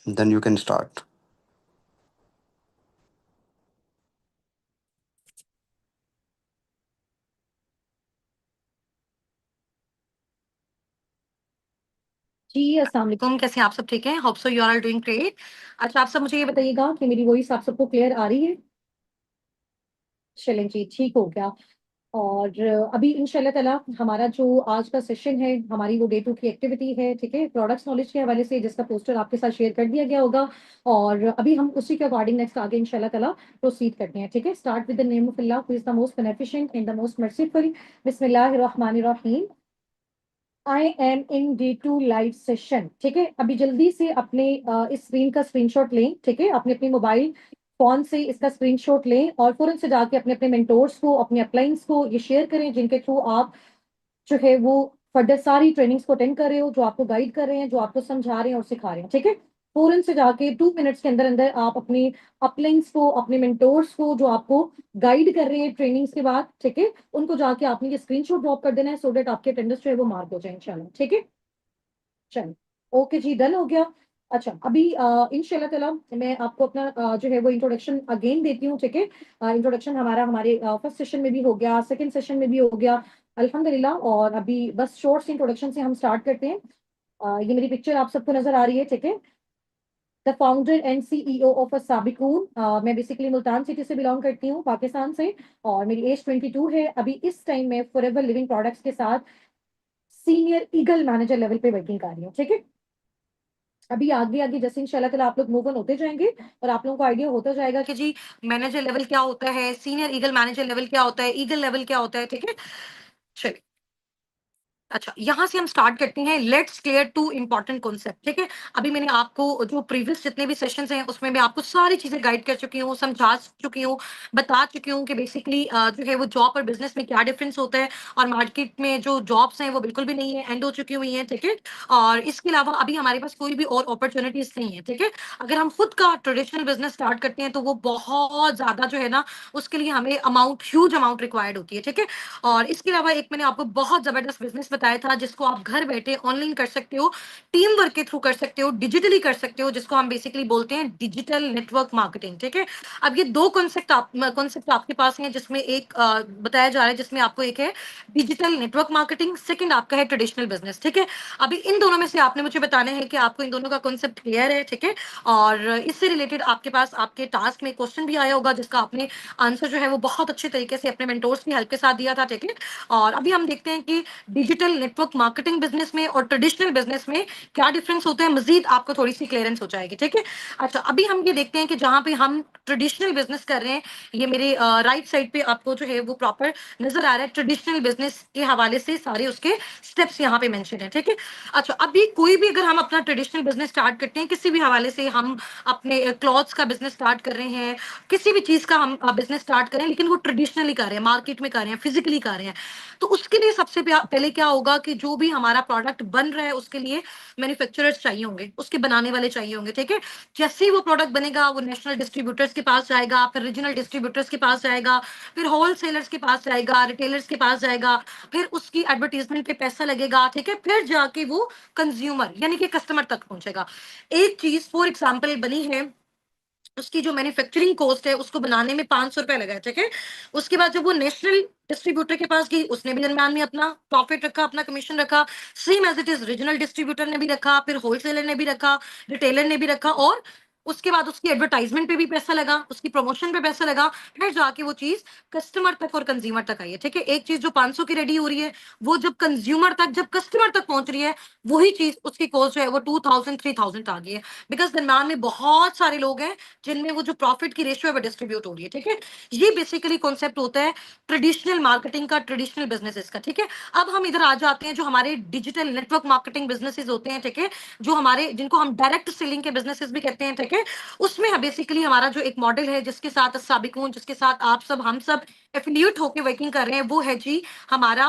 Then you can start. जी अस्सलाम वालेकुम, कैसे हैं आप सब? ठीक है, hope so you are doing great. अच्छा, आप सब मुझे ये बताइएगा कि मेरी वॉइस आप सबको क्लियर आ रही है? चलें जी, ठीक हो गया। और अभी इंशाल्लाह ताला हमारा जो आज का सेशन है, हमारी वो डे 2 की एक्टिविटी है, ठीक है? प्रोडक्ट्स नॉलेज के हवाले से, जिसका पोस्टर आपके साथ शेयर कर दिया गया होगा। और अभी हम उसी के अकॉर्डिंग नेक्स्ट आगे इंशाल्लाह ताला प्रोसीड करते हैं, ठीक है? Start with the name of Allah who is the most beneficent and the most merciful. बिस्मिल्लाहिर्रहमानिर्रहीम। I am in day 2 live session, ठीक है? अभी जल्दी से अपने इस स्क्रीन का स्क्रीनशॉट लें, ठीक है? अपने अपने मोबाइल फोन से इसका स्क्रीनशॉट लें और फौरन से जाके अपने अपने मेंटोर्स को, अपने अपलाइंस को ये शेयर करें, जिनके थ्रू आप जो है वो फर्दर सारी ट्रेनिंग्स को अटेंड कर रहे हो, जो आपको गाइड कर रहे हैं, जो आपको समझा रहे हैं और सिखा रहे हैं, ठीक है? फौरन से जाके 2 मिनट्स के अंदर अंदर आप अपने अपलाइंस को, अपने मेंटोर्स को, जो आपको गाइड कर रहे हैं ट्रेनिंग्स के बाद, ठीक है, उनको जाके आपने ये स्क्रीनशॉट ड्रॉप कर देना है, सो दैट आपके अटेंडेंस जो है वो मार्क हो जाए इंशाल्लाह, ठीक है? चलो, ओके जी, डन हो गया। अच्छा, अभी इंशाल्लाह ताला मैं आपको अपना जो है वो इंट्रोडक्शन अगेन देती हूँ, ठीक है? इंट्रोडक्शन हमारा हमारे फर्स्ट सेशन में भी हो गया, सेकंड सेशन में भी हो गया, अल्हम्दुलिल्लाह। और अभी बस शॉर्ट सी इंट्रोडक्शन से हम स्टार्ट करते हैं। ये मेरी पिक्चर आप सबको नजर आ रही है, ठीक है? The founder and CEO of अ साबिकून। मैं बेसिकली मुल्तान सिटी से बिलोंग करती हूँ, पाकिस्तान से। और मेरी एज 22 है। अभी इस टाइम में फॉरएवर लिविंग प्रोडक्ट्स के साथ सीनियर ईगल मैनेजर लेवल पे वर्किंग कर रही हूँ, ठीक है? अभी आगे आगे जैसे इंशाल्लाह ताला आप लोग मूव ऑन होते जाएंगे और आप लोगों को आइडिया होता जाएगा कि जी मैनेजर लेवल क्या होता है, सीनियर ईगल मैनेजर लेवल क्या होता है, ईगल लेवल क्या होता है, ठीक है? चलिए, अच्छा, यहाँ से हम स्टार्ट करते हैं। Let's clear two important concept, ठीक है? अभी मैंने आपको जो प्रीवियस जितने भी सेशंस हैं उसमें मैं आपको सारी चीजें गाइड कर चुकी हूँ, समझा चुकी हूँ, बता चुकी हूँ कि बेसिकली जो है वो जॉब और बिजनेस में क्या डिफरेंस होता है। और मार्केट में जो जॉब्स हैं वो बिल्कुल भी नहीं है, एंड हो चुकी हुई हैं, ठीक है? और इसके अलावा अभी हमारे पास कोई भी और अपॉर्चुनिटीज नहीं है, ठीक है? अगर हम खुद का ट्रेडिशनल बिजनेस स्टार्ट करते हैं तो वो बहुत ज्यादा जो है ना, उसके लिए हमें अमाउंट, ह्यूज अमाउंट रिक्वायर्ड होती है, ठीक है? और इसके अलावा एक मैंने आपको बहुत जबरदस्त बिजनेस बताया था, जिसको आप घर बैठे ऑनलाइन कर सकते हो, टीम वर्क के थ्रू कर सकते हो, डिजिटली कर सकते हो, जिसको हम बेसिकली बोलते हैं डिजिटल नेटवर्क मार्केटिंग, ठीक है? अब ये दो कॉन्सेप्ट आपके पास हैं, जिसमें एक बताया जा रहा है, जिसमें आपको एक है डिजिटल नेटवर्क मार्केटिंग, सेकंड आपका है ट्रेडिशनल बिजनेस, ठीक है? अभी इन दोनों में से आपने मुझे बताना है कि आपको इन दोनों का कॉन्सेप्ट क्लियर है, ठीक है? और इससे रिलेटेड आपके पास आपके टास्क में क्वेश्चन भी आया होगा, जिसका आपने आंसर जो है वो बहुत अच्छे तरीके से अपने मेंटोर्स की हेल्प के साथ दिया था, ठीक है? और अभी हम देखते हैं कि डिजिटल नेटवर्क मार्केटिंग बिजनेस में और ट्रेडिशनल बिजनेस में क्या डिफरेंस होता है, मजीद आपको थोड़ी सी क्लियरेंस हो जाएगी, ठीक है? अच्छा, अभी हम ये देखते हैं कि जहां पे हम ट्रेडिशनल बिजनेस कर रहे हैं, ये मेरे राइट साइड पे आपको जो है वो प्रॉपर नजर आ रहा है, ट्रेडिशनल बिजनेस के हवाले से सारे उसके स्टेप्स यहाँ पे मेंशन है, ठीक है? अच्छा, अभी कोई भी अगर हम अपना ट्रेडिशनल बिजनेस स्टार्ट करते हैं, किसी भी हवाले से, हम अपने क्लॉथ्स का बिजनेस स्टार्ट कर रहे हैं, किसी भी चीज का हम बिजनेस स्टार्ट करें, लेकिन वो ट्रेडिशनली कर रहे हैं, मार्केट में कर रहे हैं, फिजिकली कर रहे हैं, तो उसके लिए सबसे पहले क्या होगा कि जो भी हमारा प्रोडक्ट बन रहा है उसके लिए मैन्युफैक्चरर्स चाहिए होंगे, उसके बनाने वाले चाहिए होंगे, ठीक है? जैसे ही वो प्रोडक्ट बनेगा, वो नेशनल डिस्ट्रीब्यूटर्स के पास जाएगा, फिर रीजनल डिस्ट्रीब्यूटर्स के पास जाएगा, फिर होलसेलर्स के पास जाएगा, रिटेलर्स के पास जाएगा, फिर उसकी एडवर्टीजमेंट पे पैसा लगेगा, ठीक है? फिर जाके वो कंज्यूमर यानी कि कस्टमर तक पहुंचेगा। एक चीज फॉर एग्जाम्पल बनी है, उसकी जो मैन्युफैक्चरिंग कॉस्ट है उसको बनाने में 500 रुपए लगा है, ठीक है? उसके बाद जब वो नेशनल डिस्ट्रीब्यूटर के पास गई, उसने भी दरम्यान में अपना प्रॉफिट रखा, अपना कमीशन रखा, same as it is regional distributor ने भी रखा, फिर होलसेलर ने भी रखा, रिटेलर ने भी रखा, और उसके बाद उसकी एडवर्टाइजमेंट पे भी पैसा लगा, उसकी प्रमोशन पे पैसा लगा, फिर जाके वो चीज कस्टमर तक और कंज्यूमर तक आई है, ठीक है? एक चीज जो 500 की रेडी हो रही है, वो जब कंज्यूमर तक, जब कस्टमर तक पहुंच रही है, वही चीज उसकी कॉस्ट जो है वो 2000 3000 आ गई है, बिकॉज दरम्यान में बहुत सारे लोग हैं जिनमें वो जो प्रॉफिट की रेशियो है वो डिस्ट्रीब्यूट हो रही है, ठीक है? ये बेसिकली कॉन्सेप्ट होता है ट्रेडिशनल मार्केटिंग का, ट्रेडिशनल बिजनेसेस का, ठीक है? अब हम इधर आ जाते हैं, जो हमारे डिजिटल नेटवर्क मार्केटिंग बिजनेसेस होते हैं, ठीक है, जो हमारे, जिनको हम डायरेक्ट सेलिंग के बिजनेसेस भी कहते हैं, ठीक है? उसमें बेसिकली हमारा जो एक मॉडल है, जिसके साथ साबिकून, जिसके साथ आप सब, हम सब एफिलिएट होकर वर्किंग कर रहे हैं, वो है जी हमारा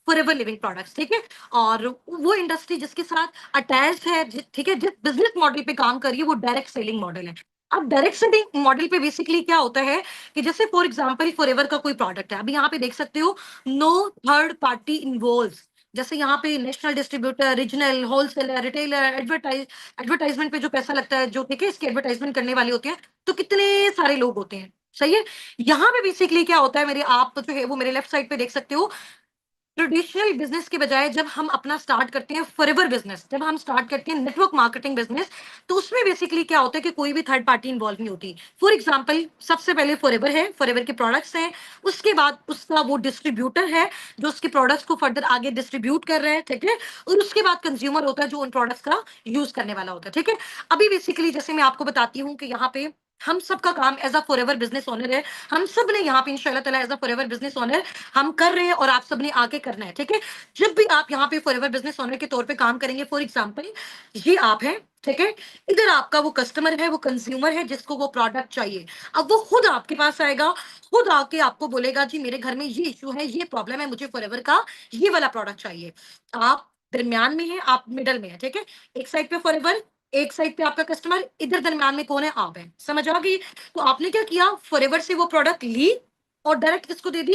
फॉरएवर लिविंग प्रोडक्ट्स, ठीक है? और वो इंडस्ट्री जिसके साथ अटैच है, ठीक है, जिस बिजनेस मॉडल पे काम कर रही है, वो डायरेक्ट सेलिंग मॉडल है। अब डायरेक्ट सेलिंग मॉडल पे बेसिकली क्या होता है कि जैसे फॉर एग्जांपल फॉरएवर का कोई प्रोडक्ट है, अभी यहाँ पे देख सकते हो, नो थर्ड पार्टी इन्वॉल्व, जैसे यहाँ पे national distributor, regional, wholesaler, retailer, advertisement पे जो पैसा लगता है, जो ठीक है इसकी एडवर्टाइजमेंट करने वाले होते हैं, तो कितने सारे लोग होते हैं, सही है। यहाँ पे बेसिकली क्या होता है, मेरे आप जो है वो मेरे लेफ्ट साइड पे देख सकते हो, ट्रेडिशनल बिजनेस के बजाय जब हम अपना स्टार्ट करते हैं फॉरएवर बिजनेस, जब हम स्टार्ट करते हैं नेटवर्क मार्केटिंग बिजनेस, तो उसमें बेसिकली क्या होता है कि कोई भी थर्ड पार्टी इन्वॉल्व नहीं होती। फॉर एग्जांपल, सबसे पहले फॉरएवर है, फॉरएवर के प्रोडक्ट्स हैं, उसके बाद उसका वो डिस्ट्रीब्यूटर है जो उसके प्रोडक्ट्स को फर्दर आगे डिस्ट्रीब्यूट कर रहे हैं, ठीक है, और उसके बाद कंज्यूमर होता है जो उन प्रोडक्ट्स का यूज करने वाला होता है, ठीक है। अभी बेसिकली जैसे मैं आपको बताती हूँ कि यहाँ पे हम सबका काम as a forever business owner है, हम सब ने यहाँ पे इंशाल्लाह ताला as a forever business owner हम कर रहे हैं और आप सबने आगे करना है, ठीक है। जब भी आप यहाँ पे फॉरएवर बिजनेस ओनर के तौर पे काम करेंगे, फॉर एग्जांपल ये आप हैं, ठीक है, इधर आपका वो कस्टमर है, वो कंज्यूमर है जिसको वो प्रोडक्ट चाहिए। अब वो खुद आपके पास आएगा, खुद आके आपको बोलेगा जी मेरे घर में ये इशू है, ये प्रॉब्लम है, मुझे फॉरएवर का ये वाला प्रोडक्ट चाहिए। आप दरमियान में है, आप मिडल में है, ठीक है। एक साइड पे फॉरएवर, एक साइड पे आपका कस्टमर, इधर दरमियान में कौन है, आप है, समझ आ गई। तो आपने क्या किया, फॉरएवर से वो प्रोडक्ट ली और डायरेक्ट किसको दे दी,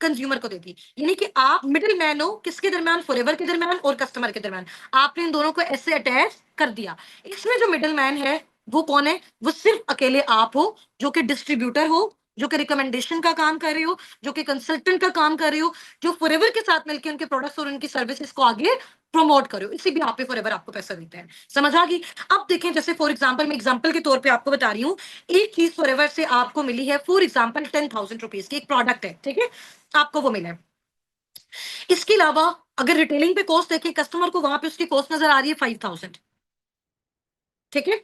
कंज्यूमर को देती, यानी कि आप मिडिल मैन हो किसके दरमियान, फॉरएवर के दरमियान और कस्टमर के दरमियान, आपने इन दोनों को ऐसे अटैच कर दिया। इसमें जो मिडिल मैन है वो कौन है, वो सिर्फ अकेले आप हो, जो कि डिस्ट्रीब्यूटर हो, जो कि रिकमेंडेशन का काम कर रहे हो, जो कि कंसल्टेंट का काम कर रहे हो, जो फॉरएवर के साथ मिलकर उनके प्रोडक्ट्स और उनकी सर्विसेज को आगे प्रमोट करो, इसी भी आप पे फॉरएवर आपको पैसा देते हैं, समझ आ गई। अब देखें, जैसे फॉर एग्जांपल, मैं एग्जांपल के तौर पे आपको बता रही हूँ, एक चीज फॉरएवर से आपको मिली है, फॉर एग्जांपल 10,000 रुपीज की एक प्रोडक्ट है, ठीक है, आपको वो मिला है। इसके अलावा अगर रिटेलिंग पे कॉस्ट देखें, कस्टमर को वहां पे उसकी कॉस्ट नजर आ रही है 5,000, ठीक है,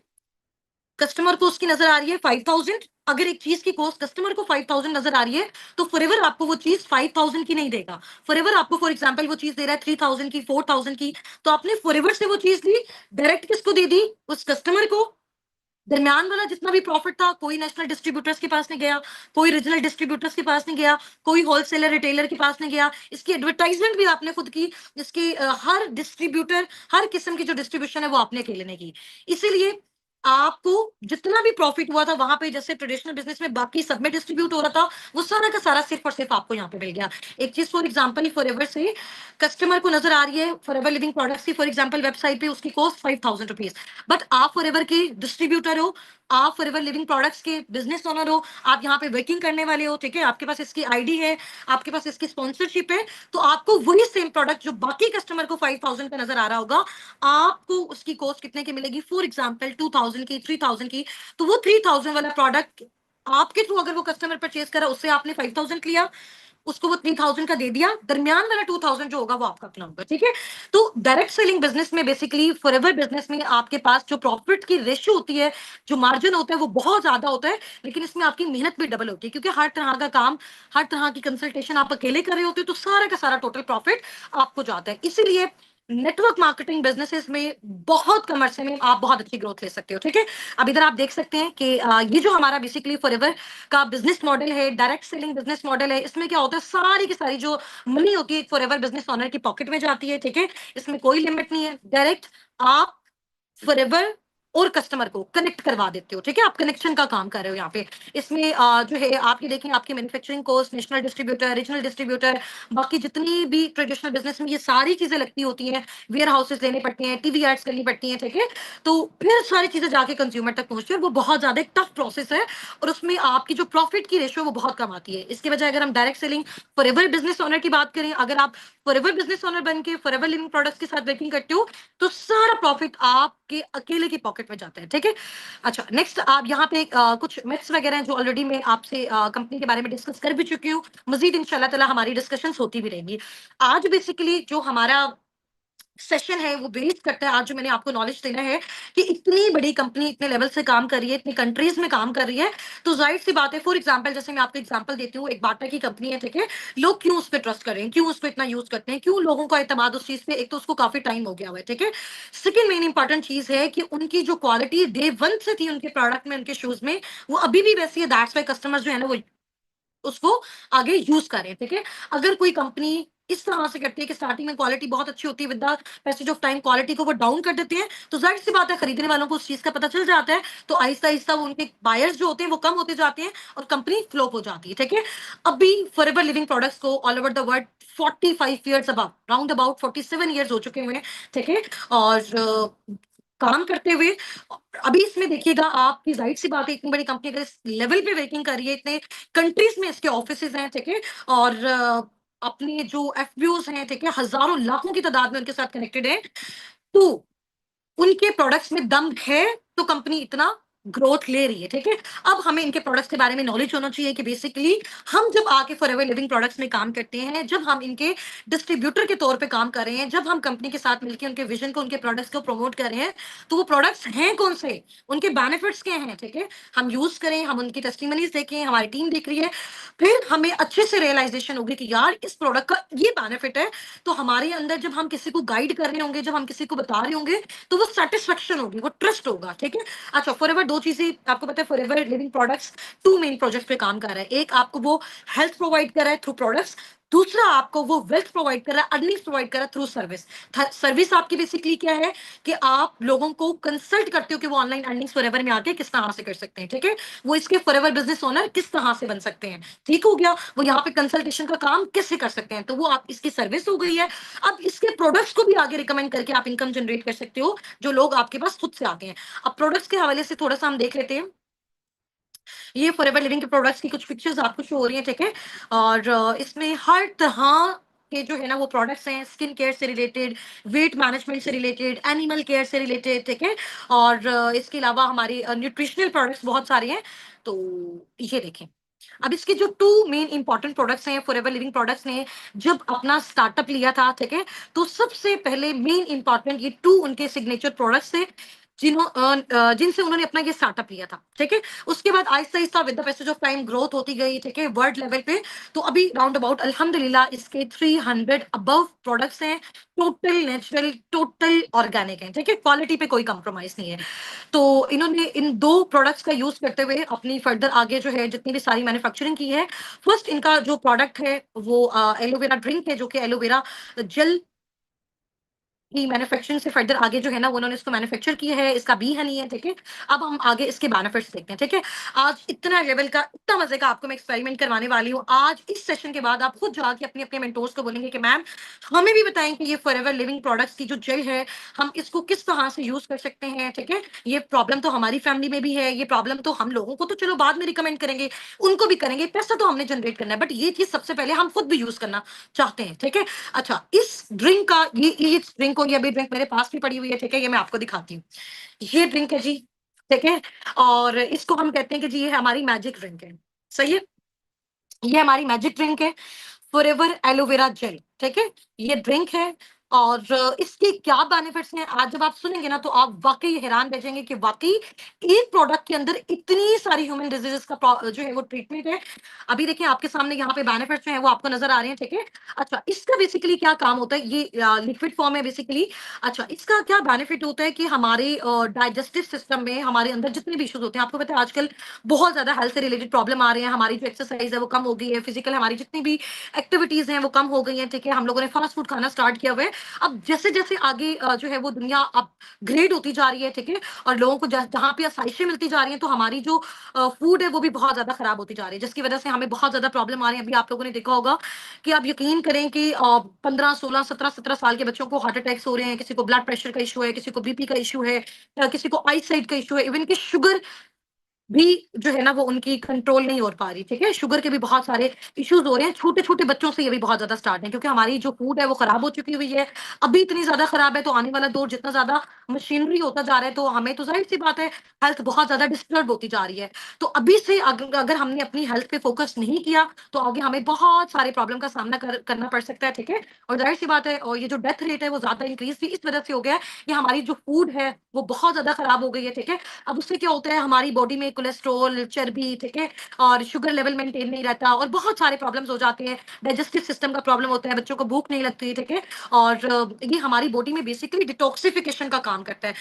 कस्टमर को उसकी नजर आ रही है 5,000। अगर एक चीज की कॉस्ट कस्टमर को 5,000 नजर आ रही है, तो फॉरएवर आपको वो चीज 5,000 की नहीं देगा, फॉरएवर आपको फॉर एग्जांपल वो चीज दे रहा है 3,000 की, 4,000 की, तो आपने फॉरएवर से वो चीज ली, डायरेक्ट किसको दे दी, उस कस्टमर को। दरमियान वाला जितना भी प्रॉफिट था, कोई नेशनल डिस्ट्रीब्यूटर्स के पास नहीं गया, कोई रीजनल डिस्ट्रीब्यूटर्स के पास नहीं गया, कोई होलसेलर रिटेलर के पास नहीं गया, इसकी एडवर्टाइजमेंट भी आपने खुद की, इसकी हर डिस्ट्रीब्यूटर, हर किस्म की जो डिस्ट्रीब्यूशन है वो आपने अकेले ने की। इसीलिए आपको जितना भी प्रॉफिट हुआ था वहां पे, जैसे ट्रेडिशनल बिजनेस में बाकी सब में डिस्ट्रीब्यूट हो रहा था, वो सारा का सारा सिर्फ और सिर्फ आपको यहाँ पे मिल गया। एक चीज फॉर एग्जांपल, फॉरएवर से कस्टमर को नजर आ रही है, फॉरएवर लिविंग प्रोडक्ट्स की फॉर एग्जांपल वेबसाइट पे उसकी कॉस्ट 5,000 रुपीज, बट आप फॉरएवर के डिस्ट्रीब्यूटर हो, आप फॉरएवर लिविंग प्रोडक्ट्स के बिजनेस ओनर हो, आप यहाँ पे वर्किंग करने वाले हो, ठीक है, आपके पास इसकी आईडी है, आपके पास इसकी स्पॉन्सरशिप है, तो आपको वही सेम प्रोडक्ट जो बाकी कस्टमर को 5,000 का नजर आ रहा होगा, आपको उसकी कॉस्ट कितने की मिलेगी, फॉर एग्जाम्पल 2,000 की, 3,000 की। तो वो 3,000 वाला प्रोडक्ट आपके थ्रू अगर वो कस्टमर परचेज करा, उससे आपने 5,000 लिया, उसको वो 3,000 का दे दिया, दरमियान वाला 2,000 जो होगा वो आपका अपना होगा, ठीक है। तो डायरेक्ट सेलिंग बिजनेस में बेसिकली, फॉरएवर बिजनेस में आपके पास जो प्रॉफिट की रेशियो होती है, जो मार्जिन होता है वो बहुत ज्यादा होता है, लेकिन इसमें आपकी मेहनत भी डबल होती है, क्योंकि हर तरह का काम, हर तरह की कंसल्टेशन आप अकेले कर रहे होते हो, तो सारा का सारा टोटल प्रॉफिट आपको जाता है। इसीलिए नेटवर्क मार्केटिंग बिजनेसेस में बहुत कम अरसे में आप बहुत अच्छी ग्रोथ ले सकते हो, ठीक है। अब इधर आप देख सकते हैं कि ये जो हमारा बेसिकली फॉरएवर का बिजनेस मॉडल है, डायरेक्ट सेलिंग बिजनेस मॉडल है, इसमें क्या होता है, सारी की सारी जो मनी होती है फॉरएवर बिजनेस ओनर की पॉकेट में जाती है, ठीक है, इसमें कोई लिमिट नहीं है, डायरेक्ट आप फॉरएवर और कस्टमर को कनेक्ट करवा देते हो, ठीक है, आप कनेक्शन का काम कर रहे हो यहाँ पे। इसमें जो है आपकी देखें, आपकी manufacturing cost, national distributor, regional distributor, बाकी जितनी भी ट्रेडिशनल बिजनेस में ये सारी चीजें लगती होती हैं, वेयर हाउसेस लेने पड़ते हैं, टीवी एड्स करनी पड़ती हैं, ठीक है, तो फिर सारी चीजें जाके कंज्यूमर तक पहुंचती है, और वो बहुत ज्यादा एक टफ प्रोसेस है, और उसमें आपकी जो प्रॉफिट की रेशियो वो बहुत कम आती है। इसके बजाय अगर हम direct selling forever business owner की बात करें, अगर आप फॉरएवर बिजनेस ओनर बन के फॉरएवर लिविंग प्रोडक्ट्स के साथ वर्किंग करते हो, तो सारा प्रॉफिट आपके अकेले की पॉकेट में जाता है, ठीक है। अच्छा, नेक्स्ट आप यहाँ पे कुछ मिथ्स वगैरह हैं जो ऑलरेडी मैं आपसे कंपनी के बारे में डिस्कस कर भी चुकी हूँ, मजीद इंशाल्लाह ताला हमारी डिस्कशंस होती भी रहेंगी। आज बेसिकली जो हमारा सेशन है वो बेस करता है, आज जो मैंने आपको नॉलेज देना है कि इतनी बड़ी कंपनी इतने लेवल से काम कर रही है, इतनी कंट्रीज में काम कर रही है, तो जाहिर सी बात है, फॉर एग्जांपल जैसे मैं आपको एग्जांपल देती हूँ, एक बाटा की कंपनी है, ठीक है, लोग क्यों उस पर ट्रस्ट कर रहे हैं, क्यों उसको इतना यूज करते हैं, क्यों लोगों का एतमाद उस चीज पे, एक तो उसको काफी टाइम हो गया हुआ है, ठीक है। सेकंड मेन इंपॉर्टेंट चीज है कि उनकी जो क्वालिटी डे वन से थी उनके प्रोडक्ट में, उनके शूज में, वो अभी भी वैसी है, दैट्स वाई कस्टमर्स जो है ना वो उसको आगे यूज करें, ठीक है। अगर कोई कंपनी इस तरह से करती है कि स्टार्टिंग में क्वालिटी बहुत अच्छी होती है, with the passage of time quality को वो डाउन कर देते हैं, तो जाहिर सी बात है खरीदने वालों को उस चीज का पता चल जाता है, तो आहिस्ता आहिस्ता वो उनके बायर्स जो होते हैं वो कम होते जाते हैं और कंपनी फ्लॉप हो जाती है, ठीक है। अभी फॉरएवर लिविंग प्रोडक्ट्स को all over the world 45 years about, round about 47 years हो चुके हुए हैं, ठीक है। और काम करते हुए अभी इसमें देखिएगा आपकी जाहिर सी बात है, इतनी बड़ी कंपनी अगर इस लेवल पे वर्किंग कर रही है, इतने कंट्रीज में इसके ऑफिसेज हैं, ठीक है। और अपने जो एफबीओज हैं, ठीक है, हजारों लाखों की तादाद में उनके साथ कनेक्टेड है, तो उनके प्रोडक्ट्स में दम है, तो कंपनी इतना ग्रोथ ले रही है, ठीक है। अब हमें इनके प्रोडक्ट्स के बारे में नॉलेज होना चाहिए कि बेसिकली हम जब आके फॉरएवर लिविंग प्रोडक्ट्स में काम करते हैं, जब हम इनके डिस्ट्रीब्यूटर के तौर पे काम कर रहे हैं, जब हम कंपनी के साथ मिलकर उनके विजन को, उनके प्रोडक्ट्स को प्रमोट कर रहे हैं, तो वो प्रोडक्ट्स हैं कौन से, उनके बेनिफिट्स क्या हैं, ठीक है। हम यूज करें, हम उनकी टेस्टिमनीज देखें, हमारी टीम देख रही है, फिर हमें अच्छे से रियलाइजेशन होगी कि यार इस प्रोडक्ट का ये बेनिफिट है, तो हमारे अंदर जब हम किसी को गाइड कर रहे होंगे, जब हम किसी को बता रहे होंगे, तो वो सेटिस्फेक्शन होगी, वो ट्रस्ट होगा, ठीक है। अच्छा, फॉरएवर दो चीजें आपको पता है, Forever Living Products two main project पे काम कर रहा है। एक आपको वो हेल्थ प्रोवाइड कर रहा है थ्रू प्रोडक्ट्स, दूसरा आपको वो वेल्थ प्रोवाइड कर रहा है, अर्निंग्स प्रोवाइड कर रहा है थ्रू सर्विस। सर्विस आपकी बेसिकली क्या है कि आप लोगों को कंसल्ट करते हो कि वो ऑनलाइन अर्निंग्स फॉरएवर में आके किस तरह से कर सकते हैं, ठीक है। वो इसके फॉरएवर बिजनेस ओनर किस तरह से बन सकते हैं, ठीक हो गया। वो यहाँ पे कंसल्टेशन का काम कैसे कर सकते हैं, तो वो आप इसकी सर्विस हो गई है। अब इसके प्रोडक्ट्स को भी आगे रिकमेंड करके आप इनकम जनरेट कर सकते हो, जो लोग आपके पास खुद से आते हैं। अब प्रोडक्ट्स के हवाले से थोड़ा सा हम देख लेते हैं। ये फॉरएवर लिविंग के प्रोडक्ट्स की कुछ पिक्चर्स आपको शो हो रही हैं, ठीक है। और इसमें हर तरह के जो है ना वो प्रोडक्ट्स हैं, स्किन केयर से रिलेटेड, वेट मैनेजमेंट से रिलेटेड, एनिमल केयर से रिलेटेड, ठीक है। और इसके अलावा हमारी न्यूट्रिशनल प्रोडक्ट्स बहुत सारे हैं, तो ये देखें। अब इसके जो टू मेन इंपॉर्टेंट प्रोडक्ट्स हैं, फॉरएवर लिविंग प्रोडक्ट्स ने जब अपना स्टार्टअप लिया था, ठीक है, तो सबसे पहले मेन इंपॉर्टेंट ये टू उनके सिग्नेचर प्रोडक्ट्स थे, जिनसे उन्होंने अपना ये स्टार्टअप लिया था, ठीक है। उसके बाद Aahista Aahista with the passage of time growth होती गई, ठीक है, वर्ल्ड लेवल पे। तो अभी राउंड अबाउट अल्हम्दुलिल्लाह इसके 300 अबव प्रोडक्ट्स हैं, टोटल नेचुरल, टोटल ऑर्गेनिक है, ठीक है, क्वालिटी पे कोई कंप्रोमाइज नहीं है। तो इन्होंने इन दो प्रोडक्ट्स का यूज करते हुए अपनी फर्दर आगे जो है जितनी भी सारी मैन्युफैक्चरिंग की है। फर्स्ट इनका जो प्रोडक्ट है वो एलोवेरा ड्रिंक है, जो कि एलोवेरा जेल की मैन्युफैक्चरिंग से फर्दर आगे जो है ना वो उन्होंने इसको मैन्युफैक्चर किया है, इसका बी हनी है, ठीक है। अब हम आगे इसके बेनिफिट्स देखते हैं, ठीक है। आज इतना लेवल का, इतना मजे का आपको मैं एक्सपेरिमेंट करवाने वाली हूँ। आज इस सेशन के बाद आप खुद जाके अपने अपने मेंटोर्स को बोलेंगे कि मैम हमें भी बताएं कि ये फॉरएवर लिविंग प्रोडक्ट्स की जो जेल है, हम इसको किस तरह से यूज कर सकते हैं, ठीक है। ये प्रॉब्लम तो हमारी फैमिली में भी है, ये प्रॉब्लम तो हम लोगों को तो चलो बाद में रिकमेंड करेंगे, उनको भी करेंगे, पैसा तो हमने जनरेट करना है, बट ये चीज सबसे पहले हम खुद भी यूज करना चाहते हैं, ठीक है। अच्छा, इस ड्रिंक का ये ड्रिंक को, ये अभी ड्रिंक मेरे पास भी पड़ी हुई है, ठीक है, ये मैं आपको दिखाती हूँ। ये ड्रिंक है जी, ठीक है। और इसको हम कहते हैं कि जी ये हमारी मैजिक ड्रिंक है, सही है। ये हमारी मैजिक ड्रिंक है, फॉरएवर एलोवेरा जेल, ठीक है। ये ड्रिंक है और इसके क्या बेनिफिट्स हैं, आज जब आप सुनेंगे ना तो आप वाकई हैरान रह जाएंगे कि वाकई एक प्रोडक्ट के अंदर इतनी सारी ह्यूमन डिजीजेस का जो है वो ट्रीटमेंट है। अभी देखिए आपके सामने यहाँ पे बेनिफिट्स जो है वो आपको नजर आ रहे हैं, ठीक है। अच्छा, इसका बेसिकली क्या काम होता है, ये लिक्विड फॉर्म है बेसिकली। अच्छा, इसका क्या बेनिफिट होता है कि हमारे डाइजेस्टिव सिस्टम में हमारे अंदर जितने भी इश्यूज होते हैं, आपको पता है आजकल बहुत ज्यादा हेल्थ से रिलेटेड प्रॉब्लम आ रहे हैं, हमारी जो एक्सरसाइज है वो कम हो गई है, फिजिकल हमारी जितनी भी एक्टिविटीज हैं वो कम हो गई हैं, ठीक है। हम लोगों ने फास्ट फूड खाना स्टार्ट किया हुआ है। अब जैसे जैसे आगे जो है वो दुनिया अपग्रेड होती जा रही है, ठीक है, और लोगों को जहां पे आसाइशें मिलती जा रही हैं, तो हमारी जो फूड है वो भी बहुत ज्यादा खराब होती जा रही है, जिसकी वजह से हमें बहुत ज्यादा प्रॉब्लम आ रही है। अभी आप लोगों ने देखा होगा कि आप यकीन करें कि 15 16 17 17 साल के बच्चों को हार्ट अटैक्स हो रहे हैं, किसी को ब्लड प्रेशर का इशू है, किसी को बीपी का इशू है, किसी को आई साइट का इशू है, इवन की शुगर भी जो है ना वो उनकी कंट्रोल नहीं हो पा रही, ठीक है। शुगर के भी बहुत सारे इश्यूज हो रहे हैं, छोटे-छोटे बच्चों से ये भी बहुत ज़्यादा स्टार्ट है, क्योंकि हमारी जो फूड है वो खराब हो चुकी हुई है। अभी इतनी ज़्यादा खराब है, तो आने वाला दौर जितना ज़्यादा मशीनरी होता जा रहा है, तो हमें तो ज़ाहिर-सी बात है हेल्थ बहुत ज़्यादा डिस्टर्ब होती जा रही है। तो अभी से अगर हमने अपनी हेल्थ पे फोकस नहीं किया, तो आगे हमें बहुत सारे प्रॉब्लम का सामना करना पड़ सकता है, ठीक है। और ज़ाहिर-सी बात है, और ये जो डेथ रेट है वो ज़्यादा इंक्रीज़ भी इस वजह से हो गया है कि हमारी जो फूड है वो बहुत ज़्यादा खराब हो गई है, ठीक है। अब उससे क्या होता है, हमारी बॉडी में कोलेस्ट्रॉल, चर्बी, ठीक है, और शुगर लेवल मेंटेन नहीं रहता, और बहुत सारे प्रॉब्लम्स हो जाते हैं। डाइजेस्टिव सिस्टम का प्रॉब्लम होता है, बच्चों को भूख नहीं लगती, ठीक है। और ये हमारी बॉडी में बेसिकली डिटॉक्सिफिकेशन का काम करता है,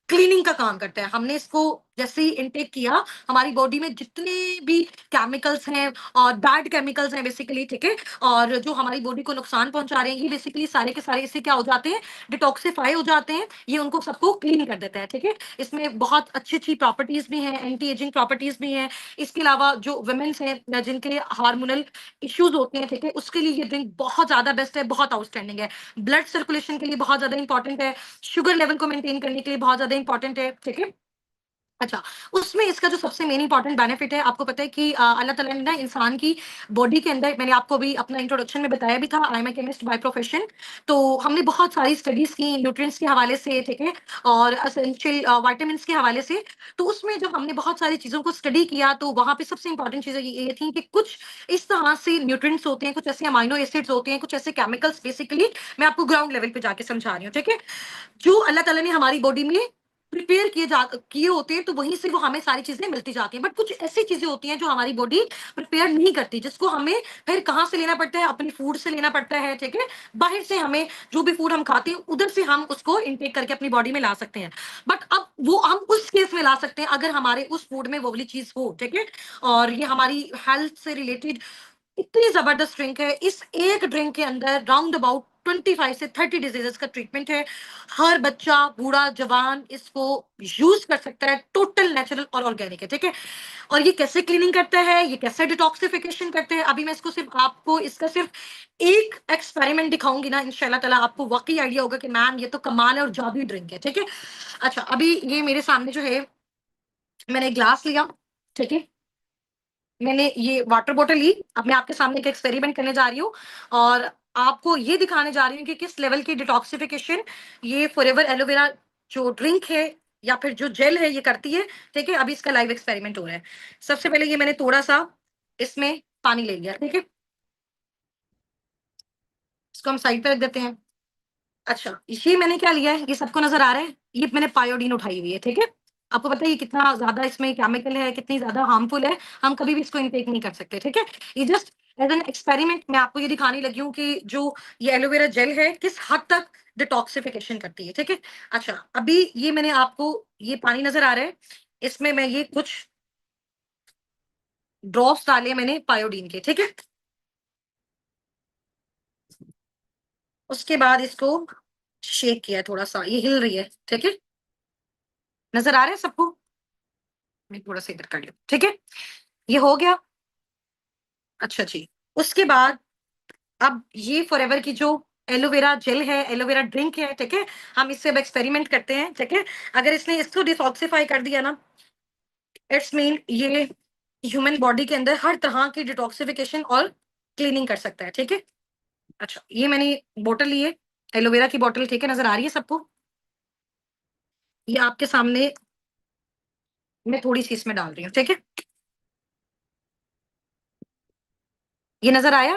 क्लीनिंग का काम करता है। हमने इसको जैसे ही इनटेक किया, हमारी बॉडी में जितने भी केमिकल्स हैं और बैड केमिकल्स हैं बेसिकली, ठीक है? और जो हमारी बॉडी को नुकसान पहुँचा रहे हैं, ये बेसिकली सारे के सारे इससे क्या हो जाते हैं, डिटॉक्सिफाई हो जाते हैं। ये उनको सबको क्लीन कर देता है, ठीक है? इसमें बहुत अच्छी-अच्छी प्रॉपर्टीज़ भी हैं, एंटी एजिंग प्रॉपर्टीज़ भी हैं। इसके अलावा जो वुमेन्स हैं जिनके हार्मोनल इश्यूज़ होते हैं, ठीक है? उसके लिए ये ड्रिंक बहुत ज़्यादा बेस्ट है, बहुत आउटस्टैंडिंग है। ब्लड सर्कुलेशन के लिए बहुत ज़्यादा इंपॉर्टेंट है, शुगर लेवल को मेंटेन करने के लिए बहुत ज़्यादा इंपॉर्टेंट है, ठीक है? अच्छा, उसमें इसका जो सबसे मेन इम्पोर्टेंट बेनिफिट है, आपको पता है कि अल्लाह ताला ने ना इंसान की बॉडी के अंदर, मैंने आपको अभी अपना इंट्रोडक्शन में बताया भी था, I am a chemist by profession. तो हमने बहुत सारी स्टडीज़ की न्यूट्रिएंट्स के हवाले से, ठीक है? और एसेंशियल विटामिन्स के हवाले से। तो उसमें जब हमने बहुत सारी चीज़ों को स्टडी किया, तो वहाँ पे सबसे इम्पोर्टेंट चीज़ें ये थी कि कुछ इस तरह से न्यूट्रिएंट्स होते हैं, कुछ ऐसे अमाइनो एसिड्स होते हैं, कुछ ऐसे केमिकल्स बेसिकली, मैं आपको ग्राउंड लेवल पे जाके समझा रही हूँ, ठीक है? जो अल्लाह ताला ने हमारी बॉडी में प्रिपेयर किए होते हैं, तो वहीं से वो हमें सारी चीज़ें मिलती जाती हैं। बट कुछ ऐसी चीज़ें होती हैं जो हमारी बॉडी प्रिपेयर नहीं करती, जिसको हमें फिर कहाँ से लेना पड़ता है? अपनी फूड से लेना पड़ता है, ठीक है? बाहर से हमें जो भी फूड हम खाते हैं, उधर से हम उसको इनटेक करके अपनी बॉडी में ला सकते हैं। बट अब वो हम उस केस में ला सकते हैं अगर हमारे उस फूड में वो वाली चीज़ हो, ठीक है? और ये हमारी हेल्थ से रिलेटेड इतनी ज़बरदस्त ड्रिंक है। इस एक ड्रिंक के अंदर राउंड अबाउट 25 से 30 डिजीज़ेज़ का ट्रीटमेंट है। हर बच्चा, बूढ़ा, जवान इसको यूज़ कर सकता है। टोटल नेचुरल और ऑर्गेनिक है, ठीक है? और ये कैसे क्लीनिंग करता है, ये कैसे डिटॉक्सिफिकेशन करते हैं, अभी मैं इसको सिर्फ़ आपको इसका सिर्फ़ एक एक्सपेरिमेंट दिखाऊँगी ना, इंशाअल्लाह ताला आपको वाक़ई आइडिया होगा कि मैम ये तो कमाल है और जादुई ड्रिंक है, ठीक है? अच्छा, अभी ये मेरे सामने जो है, मैंने एक ग्लास लिया, ठीक है? मैंने ये वाटर बॉटल ली, अब मैं आपके सामने एक एक्सपेरिमेंट करने जा रही हूँ और आपको ये दिखाने जा रही हूँ कि किस लेवल की डिटॉक्सिफिकेशन ये फॉरएवर एलोवेरा जो ड्रिंक है या फिर जो जेल है ये करती है, ठीक है? अभी इसका लाइव एक्सपेरिमेंट हो रहा है। सबसे पहले ये मैंने थोड़ा-सा इसमें पानी ले लिया, ठीक है? इसको हम साइड पे रख देते हैं। अच्छा, ये मैंने क्या लिया है, ये सबको नज़र आ रहा है? ये मैंने पायोडीन उठाई हुई है, ठीक है? आपको पता है ये कितना ज़्यादा इसमें केमिकल है, कितनी ज़्यादा हार्मफुल है, हम कभी भी इसको इनटेक नहीं कर सकते, ठीक है? ये जस्ट एज़ एन एक्सपेरिमेंट मैं आपको ये दिखाने लगी हूँ कि जो ये एलोवेरा जेल है, किस हद तक डिटॉक्सिफिकेशन करती है, ठीक है? अच्छा, अभी ये मैंने आपको ये पानी नज़र आ रहा है, इसमें मैं ये कुछ ड्रॉप्स डाले मैंने पायोडीन के, ठीक है? उसके बाद इसको शेक किया थोड़ा-सा, ये हिल रही है, ठीक है? नज़र आ रहा है सबको? मैं थोड़ा-सा इधर कर लूँ, ठीक है? ये हो गया। अच्छा जी। उसके बाद अब ये फॉरएवर की जो एलोवेरा जेल है, एलोवेरा ड्रिंक है, ठीक है? हम इससे अब एक्सपेरिमेंट करते हैं, ठीक है? अगर इसने इसको डिटॉक्सिफाई कर दिया ना, इट्स मीन ये ह्यूमन बॉडी के अंदर हर तरह की डिटॉक्सिफिकेशन और क्लीनिंग कर सकता है, ठीक है? अच्छा, ये मैंने बॉटल ली है, एलोवेरा की बॉटल, ठीक है? नज़र आ रही है सबको? ये आपके सामने मैं थोड़ी-सी इसमें डाल रही हूँ, ठीक है? ये नज़र आया?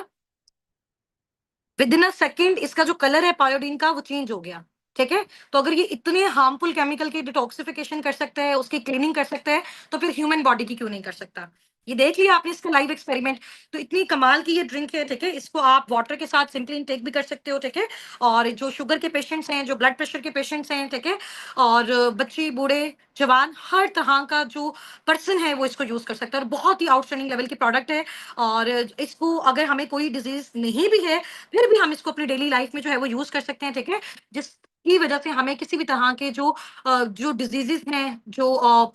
विदिन अ सेकंड इसका जो कलर है पायोडीन का वो चेंज हो गया, ठीक है? तो अगर ये इतने हार्मफुल केमिकल की डिटॉक्सिफिकेशन कर सकता है, उसकी क्लीनिंग कर सकता है, तो फिर ह्यूमन बॉडी की क्यों नहीं कर सकता? ये देख लिया आपने इसका लाइव एक्सपेरिमेंट। तो इतनी कमाल की ये ड्रिंक है, ठीक है? इसको आप वाटर के साथ सिंपली इनटेक भी कर सकते हो, ठीक है? और जो शुगर के पेशेंट्स हैं, जो ब्लड प्रेशर के पेशेंट्स हैं, ठीक है? और बच्चे, बूढ़े, जवान, हर तरह का जो पर्सन है वो इसको यूज़ कर सकता है और बहुत ही आउटस्टैंडिंग लेवल की प्रोडक्ट है। और इसको अगर हमें कोई डिज़ीज़ नहीं भी है, फिर भी हम इसको अपनी डेली लाइफ में जो है वो यूज़ कर सकते हैं, ठीक है? जिसकी वजह से हमें किसी भी तरह के जो डिज़ीज़ेज़ हैं, जो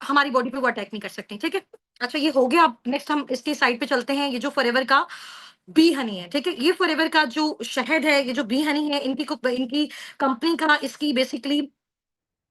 हमारी बॉडी पे वो अटैक नहीं कर सकती, ठीक है? अच्छा, ये हो गया, अब नेक्स्ट हम इसकी साइड पे चलते हैं, ये जो फॉरएवर का बी हनी है, ठीक है? ये फॉरएवर का जो शहद है, ये जो बी हनी है, इनकी कंपनी का इसकी बेसिकली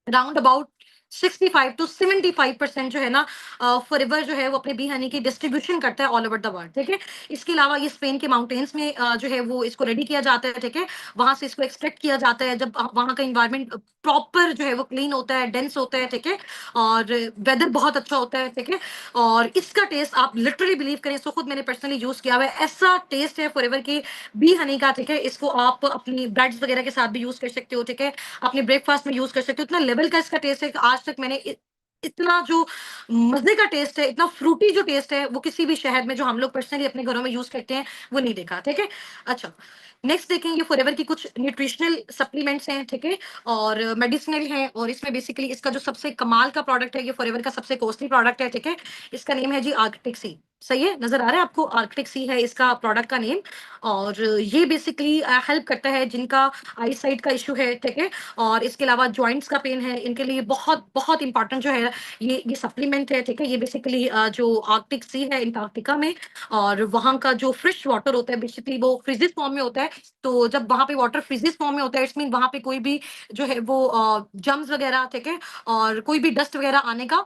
राउंड अबाउट 65 टू 75% जो है ना, फॉरएवर जो है वो अपने बी हनी की डिस्ट्रीब्यूशन करता है ऑल ओवर द वर्ल्ड, ठीक है? इसके अलावा ये स्पेन के माउंटेन्स में जो है वो इसको रेडी किया जाता है, ठीक है? वहाँ से इसको एक्सट्रैक्ट किया जाता है, जब वहाँ का एनवायरनमेंट प्रॉपर जो है वो क्लीन होता है, डेंस होता है, ठीक है? और वेदर बहुत अच्छा होता है, ठीक है? और इसका टेस्ट आप लिटरली बिलीव करें, इसको खुद मैंने पर्सनली यूज़ किया हुआ है, ऐसा टेस्ट है फॉरएवर की बी हनी का, ठीक है? इसको आप अपनी ब्रेड्स वगैरह के साथ भी यूज़ कर सकते हो, ठीक है? अपने ब्रेकफ़ास्ट में यूज़ कर सकते हो। इतना लेवल का इसका टेस्ट है कि आज तक मैंने इतना जो मजे का टेस्ट है, इतना फ्रूटी जो टेस्ट है, वो किसी भी शहद में जो हम लोग पर्सनली अपने घरों में यूज करते हैं वो नहीं देखा। ठीक है। अच्छा, नेक्स्ट देखेंगे फॉरएवर की कुछ न्यूट्रिशनल सप्लीमेंट्स हैं। ठीक है। और मेडिसिनल है, और इसमें बेसिकली इसका जो सबसे कमाल का प्रोडक्ट है, ये फॉरएवर का सबसे कॉस्टली प्रोडक्ट है। ठीक है। इसका नेम है जी आर्कटिक सी। सही है, नजर आ रहा है आपको? आर्कटिक सी है इसका प्रोडक्ट का नेम। और ये बेसिकली हेल्प करता है जिनका आई साइट का इशू है। ठीक है। और इसके अलावा जॉइंट्स का पेन है, इनके लिए बहुत बहुत इंपॉर्टेंट जो है ये सप्लीमेंट है। ठीक है। ये बेसिकली जो आर्कटिक सी है अंटार्कटिका में, और वहां का जो फ्रेश वाटर होता है बेसिकली वो फ्रीजिस फॉर्म में होता है। तो जब वहां पे वाटर फ्रीजिस फॉर्म में होता है, इट्स मीन वहां पे कोई भी जो है वो जम्स वगैरह, ठीक है, और कोई भी डस्ट वगैरह आने का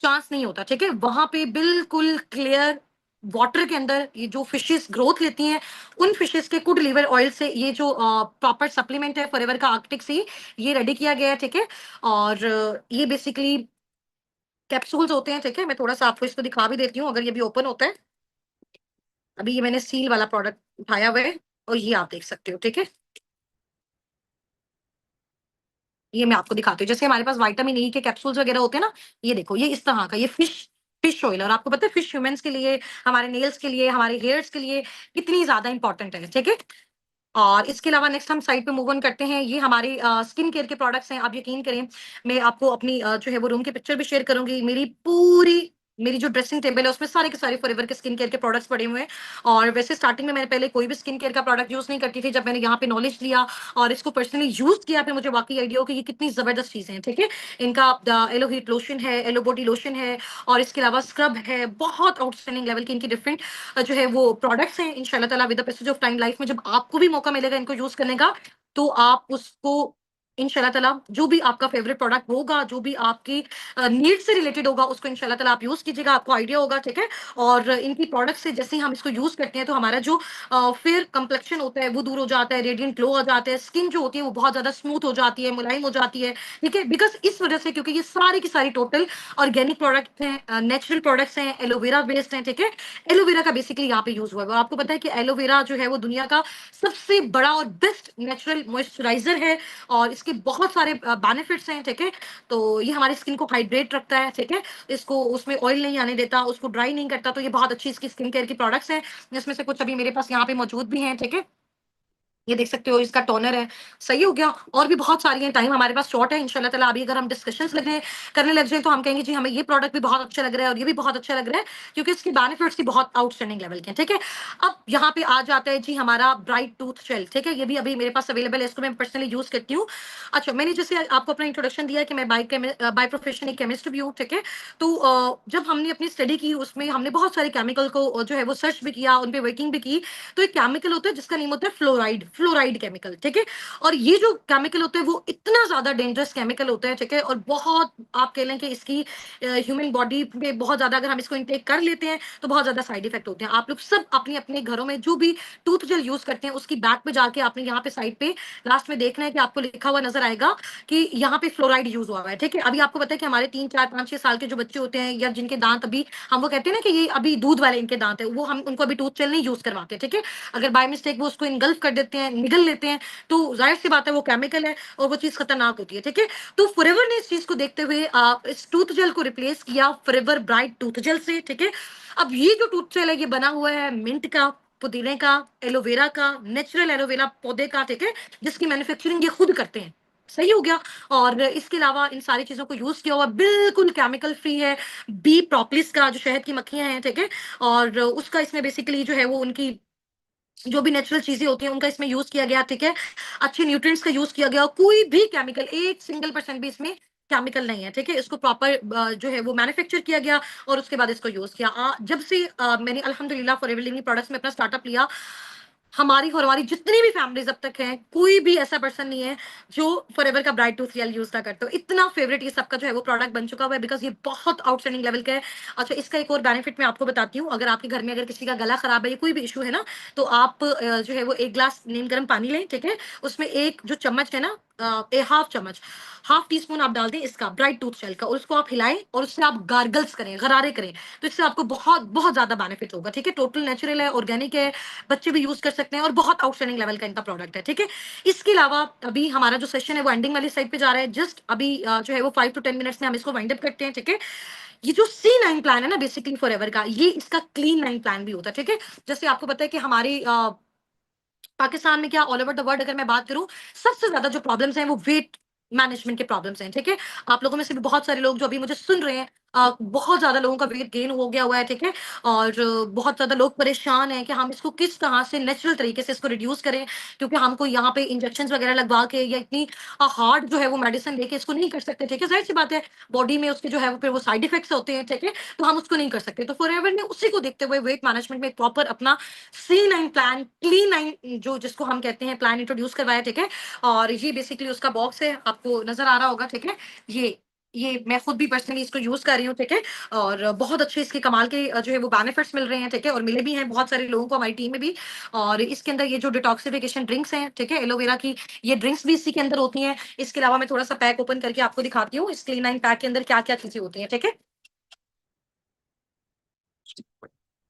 चांस नहीं होता। ठीक है। वहां पे बिल्कुल क्लियर वाटर के अंदर ये जो फिशेस ग्रोथ लेती हैं, उन फिशेस के गुड लिवर ऑयल से ये जो प्रॉपर सप्लीमेंट है फॉरएवर का आर्कटिक सी, ये रेडी किया गया है। ठीक है। और ये बेसिकली कैप्सूल्स होते हैं। ठीक है। मैं थोड़ा सा आपको इसको दिखा भी देती हूँ, अगर ये भी ओपन होता है। अभी ये मैंने सील वाला प्रोडक्ट उठाया हुआ है, और ये आप देख सकते हो। ठीक है। ये मैं आपको दिखाती हूँ, जैसे हमारे पास विटामिन ई के कैप्सूल्स वगैरह होते हैं ना, ये देखो, ये इस तरह का, ये फिश फिश ऑयल। और आपको पता है फिश ह्यूमंस के लिए, हमारे नेल्स के लिए, हमारे हेयर्स के लिए कितनी ज्यादा इंपॉर्टेंट है। ठीक है। और इसके अलावा नेक्स्ट हम साइड पे मूव ऑन करते हैं। ये हमारे स्किन केयर के प्रोडक्ट्स हैं। आप यकीन करें, मैं आपको अपनी जो है वो रूम की पिक्चर भी शेयर करूंगी। मेरी जो ड्रेसिंग टेबल है उसमें सारे के सारे फॉरएवर के स्किन केयर के प्रोडक्ट्स पड़े हुए हैं। और वैसे स्टार्टिंग में मैंने पहले कोई भी स्किन केयर का प्रोडक्ट यूज नहीं करती थी। जब मैंने यहाँ पे नॉलेज लिया और इसको पर्सनली यूज किया, फिर मुझे वाकई आइडिया हो कि ये कितनी जबरदस्त चीजें हैं। ठीक है। इनका एलो हीट लोशन है, एलो बॉडी लोशन है, और इसके अलावा स्क्रब है। बहुत आउटस्टैंडिंग लेवल की इनकी डिफरेंट जो है वो प्रोडक्ट्स हैं। इंशाल्लाह ताला with the passage of time life में जब आपको भी मौका मिलेगा इनको यूज करने का, तो आप उसको इंशाल्लाह ताला जो भी आपका फेवरेट प्रोडक्ट होगा, जो भी आपकी नीड से रिलेटेड होगा, उसको इंशाल्लाह ताला आप यूज कीजिएगा, आपको आइडिया होगा। ठीक है। और इनकी प्रोडक्ट से जैसे ही हम इसको यूज करते हैं, तो हमारा जो फेयर कंप्लेक्शन होता है वो दूर हो जाता है, रेडियंट ग्लो आ जाता है, स्किन जो होती है वो बहुत ज्यादा स्मूथ हो जाती है, मुलायम हो जाती है। ठीक है। बिकॉज इस वजह से, क्योंकि ये सारी की सारी टोटल ऑर्गेनिक प्रोडक्ट हैं, नेचुरल प्रोडक्ट्स हैं, एलोवेरा बेस्ड हैं। ठीक है। एलोवेरा का बेसिकली यहाँ पे यूज हुआ है। आपको पता है कि एलोवेरा जो है वो दुनिया का सबसे बड़ा और बेस्ट नेचुरल मॉइस्चराइजर है, और इसके बहुत सारे बेनिफिट्स हैं। ठीक है। तो ये हमारी स्किन को हाइड्रेट रखता है। ठीक है। इसको उसमें ऑयल नहीं आने देता, उसको ड्राई नहीं करता। तो ये बहुत अच्छी इसकी स्किन केयर की प्रोडक्ट्स हैं, जिसमें से कुछ अभी मेरे पास यहाँ पे मौजूद भी हैं। ठीक है। ये देख सकते हो, इसका टोनर है। सही हो गया। और भी बहुत सारी हैं, टाइम हमारे पास शॉर्ट है। इंशाल्लाह ताला अभी अगर हम डिस्कशंस लगे करने लग जाए, तो हम कहेंगे जी हमें ये प्रोडक्ट भी बहुत अच्छा लग रहा है और ये भी बहुत अच्छा लग रहा है, क्योंकि इसके बेनिफिट्स भी बहुत आउटस्टैंडिंग लेवल के हैं। ठीक है। अब यहाँ पे आ जाता है जी हमारा ब्राइट टूथ जेल। ठीक है। ये भी अभी मेरे पास अवेलेबल है, इसको मैं पर्सनली यूज करती हूँ। अच्छा, मैंने जैसे आपको अपना इंट्रोडक्शन दिया कि मैं बाय प्रोफेशन एक केमिस्ट भी हूँ। ठीक है। तो जब हमने अपनी स्टडी की, उसमें हमने बहुत सारे केमिकल को जो है वो सर्च भी किया, उन पे वर्किंग भी की। तो एक केमिकल होता है जिसका नेम होता है फ्लोराइड, फ्लोराइड केमिकल। ठीक है। और ये जो केमिकल होता है वो इतना ज्यादा डेंजरस केमिकल होता है। ठीक है। और बहुत, आप कह लें कि इसकी ह्यूमन बॉडी पे बहुत ज्यादा, अगर हम इसको इनटेक कर लेते हैं तो बहुत ज्यादा साइड इफेक्ट होते हैं। आप लोग सब अपने अपने घरों में जो भी टूथ जेल यूज करते हैं, उसकी बैक पे जाके आपने यहाँ पे साइड पे लास्ट में देखना है कि आपको लिखा हुआ नजर आएगा कि यहाँ पे फ्लोराइड यूज हुआ है। ठीक है। अभी आपको पता है कि हमारे 3 4 5 6 साल के जो बच्चे होते हैं, या जिनके दांत अभी, हम वो कहते हैं ना कि ये अभी दूध वाले इनके दांत है, वो हम उनको अभी टूथ जेल नहीं यूज करवाते। ठीक है। अगर बाय मिस्टेक वो उसको इनगल्फ कर देते हैं, निगल लेते हैं, तो जाहिर सी बात है वो केमिकल है और वो चीज खतरनाक होती है। ठीक है। तो फॉरएवर ने इस चीज को देखते हुए इस टूथ जेल को रिप्लेस किया फॉरएवर ब्राइट टूथ जेल से। ठीक है। अब ये जो टूथ जेल है, ये बना हुआ है मिंट का, पुदीने का, एलोवेरा का, नेचुरल एलोवेरा पौधे का। ठीक है। जिसकी मैन्युफैक्चरिंग ये खुद करते हैं। सही हो गया। और इसके अलावा इन सारी चीजों को यूज किया हुआ, बिल्कुल केमिकल फ्री है। बी प्रोपलिस का, जो शहद की मक्खियां हैं। ठीक है। और उसका इसमें बेसिकली जो है वो उनकी जो भी नेचुरल चीजें होती हैं उनका इसमें यूज किया गया। ठीक है। अच्छे न्यूट्रिएंट्स का यूज किया गया, कोई भी केमिकल, एक सिंगल परसेंट भी इसमें केमिकल नहीं है। ठीक है। इसको प्रॉपर जो है वो मैन्युफैक्चर किया गया, और उसके बाद इसको यूज किया। जब से मैंने अल्हम्दुलिल्लाह फॉरएवर लिविंग प्रोडक्ट्स में अपना स्टार्टअप लिया, हमारी और हमारी जितनी भी फैमिलीज अब तक हैं, कोई भी ऐसा पर्सन नहीं है जो फॉरएवर का ब्राइट टूथ जेल यूज ना करते हो। इतना फेवरेट ये सबका जो है वो प्रोडक्ट बन चुका हुआ है, बिकॉज ये बहुत आउटस्टैंडिंग लेवल का है। अच्छा, इसका एक और बेनिफिट मैं आपको बताती हूँ। अगर आपके घर में अगर किसी का गला खराब है या कोई भी इशू है ना, तो आप जो है वो 1 गिलास नीम गर्म पानी लें। ठीक है। उसमें एक जो चम्मच है ना, हाफ चम्मच, हाफ टी स्पून आप डाल दें इसका ब्राइट टूथ जेल का, और उसको आप हिलाएं और उससे आप गार्गल्स करें, गरारे करें, तो इससे आपको बहुत बहुत ज्यादा बेनिफिट होगा। ठीक है, टोटल नेचुरल है, ऑर्गेनिक है, बच्चे भी यूज कर सकते हैं और बहुत आउटस्टैंडिंग लेवल का इनका प्रोडक्ट है। ठीक है, इसके अलावा अभी हमारा जो सेशन है वो एंडिंग वाली साइड पे जा रहा है, जस्ट अभी जो है वो 5 to 10 मिनट्स में हम इसको वाइंड अप करते हैं। ठीक है, ये जो C9 प्लान है ना बेसिकली फॉरएवर का, ये इसका क्लीन 9 प्लान भी होता है। ठीक है, जैसे आपको पता है कि हमारी पाकिस्तान में क्या ऑल ओवर द वर्ल्ड अगर मैं बात करूं, सबसे ज्यादा जो प्रॉब्लम्स हैं वो वेट मैनेजमेंट के प्रॉब्लम्स हैं। ठीक है, आप लोगों में से भी बहुत सारे लोग जो अभी मुझे सुन रहे हैं, बहुत ज्यादा लोगों का वेट गेन हो गया हुआ है। ठीक है, और बहुत ज्यादा लोग परेशान हैं कि हम इसको किस तरह से नेचुरल तरीके से इसको रिड्यूस करें, क्योंकि हमको यहाँ पे इंजेक्शन वगैरह लगवा के या इतनी हार्ड जो है वो मेडिसिन लेके इसको नहीं कर सकते। ठीक है, जाहिर सी बात है, बॉडी में उसके जो है वो फिर वो साइड इफेक्ट्स होते हैं। ठीक है, तो हम उसको नहीं कर सकते। तो फॉरएवर ने उसी को देखते हुए वेट मैनेजमेंट में प्रॉपर अपना C9 प्लान, क्लीन 9 जो जिसको हम कहते हैं प्लान इंट्रोड्यूस करवाया। ठीक है, और ये बेसिकली उसका बॉक्स है, आपको नजर आ रहा होगा। ठीक है, ये मैं खुद भी पर्सनली इसको यूज कर रही हूँ। ठीक है, और बहुत अच्छे इसके कमाल के जो है वो बेनिफिट्स मिल रहे हैं। ठीक है, और मिले भी हैं बहुत सारे लोगों को हमारी टीम में भी। और इसके अंदर ये जो डिटॉक्सिफिकेशन ड्रिंक्स हैं, ठीक है, एलोवेरा की, ये ड्रिंक्स भी इसी के अंदर होती हैं। इसके अलावा मैं थोड़ा सा पैक ओपन करके आपको दिखाती हूँ, इस क्लीन 9 पैक के अंदर क्या क्या चीजें होती हैं। ठीक है,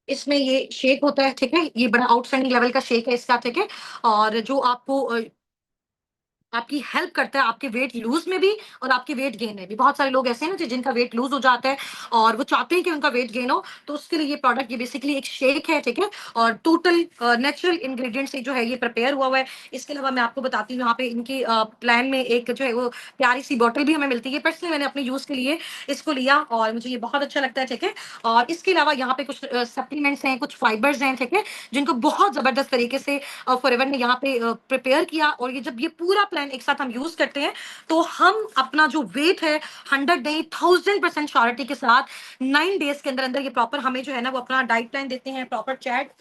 इसमें ये शेक होता है। ठीक है, ये बड़ा आउटस्टैंडिंग लेवल का शेक है इसका। ठीक है, और जो आपको आपकी हेल्प करता है आपके वेट लूज में भी और आपके वेट गेन में भी। बहुत सारे लोग ऐसे हैं ना जिनका वेट लूज हो जाता है और वो चाहते हैं कि उनका वेट गेन हो, तो उसके लिए ये प्रोडक्ट, ये बेसिकली एक शेक है। ठीक है, और टोटल नेचुरल इंग्रेडिएंट से जो है ये प्रिपेयर हुआ है। इसके अलावा मैं आपको बताती हूँ, यहाँ पे इनकी प्लान में एक जो है वो प्यारी सी बॉटल भी हमें मिलती है। पर्सनली मैंने अपने यूज के लिए इसको लिया और मुझे ये बहुत अच्छा लगता है। ठीक है, और इसके अलावा यहाँ पे कुछ सप्लीमेंट्स हैं, कुछ फाइबर्स हैं। ठीक है, जिनको बहुत जबरदस्त तरीके से फॉरएवर ने यहाँ पे प्रिपेयर किया, और ये जब ये पूरा प्लान एक साथ हम यूज करते हैं तो हम अपना जो वेट है 100 नहीं 1000% श्योरिटी के साथ 9 डेज के अंदर अंदर ये प्रॉपर हमें जो है ना वो अपना डाइट प्लान देते हैं, प्रॉपर चैट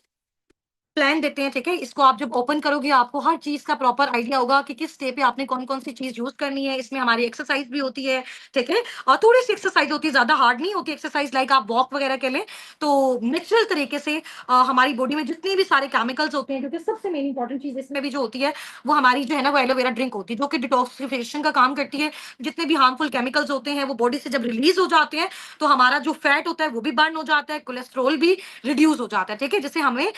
प्लान देते हैं। ठीक है, इसको आप जब ओपन करोगे आपको हर चीज का प्रॉपर आइडिया होगा कि किस स्टे पे आपने कौन कौन सी चीज यूज करनी है। इसमें हमारी एक्सरसाइज भी होती है। ठीक है, और थोड़ी सी एक्सरसाइज होती है, ज्यादा हार्ड नहीं होती एक्सरसाइज, लाइक आप वॉक वगैरह के लिए, तो नेचुरल तरीके से हमारी बॉडी में जितने भी सारे केमिकल्स होते हैं, क्योंकि सबसे मेन इंपॉर्टेंट चीज इसमें भी जो होती है वो हमारी जो है ना वो एलोवेरा ड्रिंक होती है, जो कि डिटॉक्सिफिकेशन का काम करती है। जितने भी हार्मफुल केमिकल्स होते हैं वो बॉडी से जब रिलीज हो जाते हैं तो हमारा जो फैट होता है वो भी बर्न हो जाता है, कोलेस्ट्रॉल भी रिड्यूस हो जाता है। ठीक है, जिससे हमें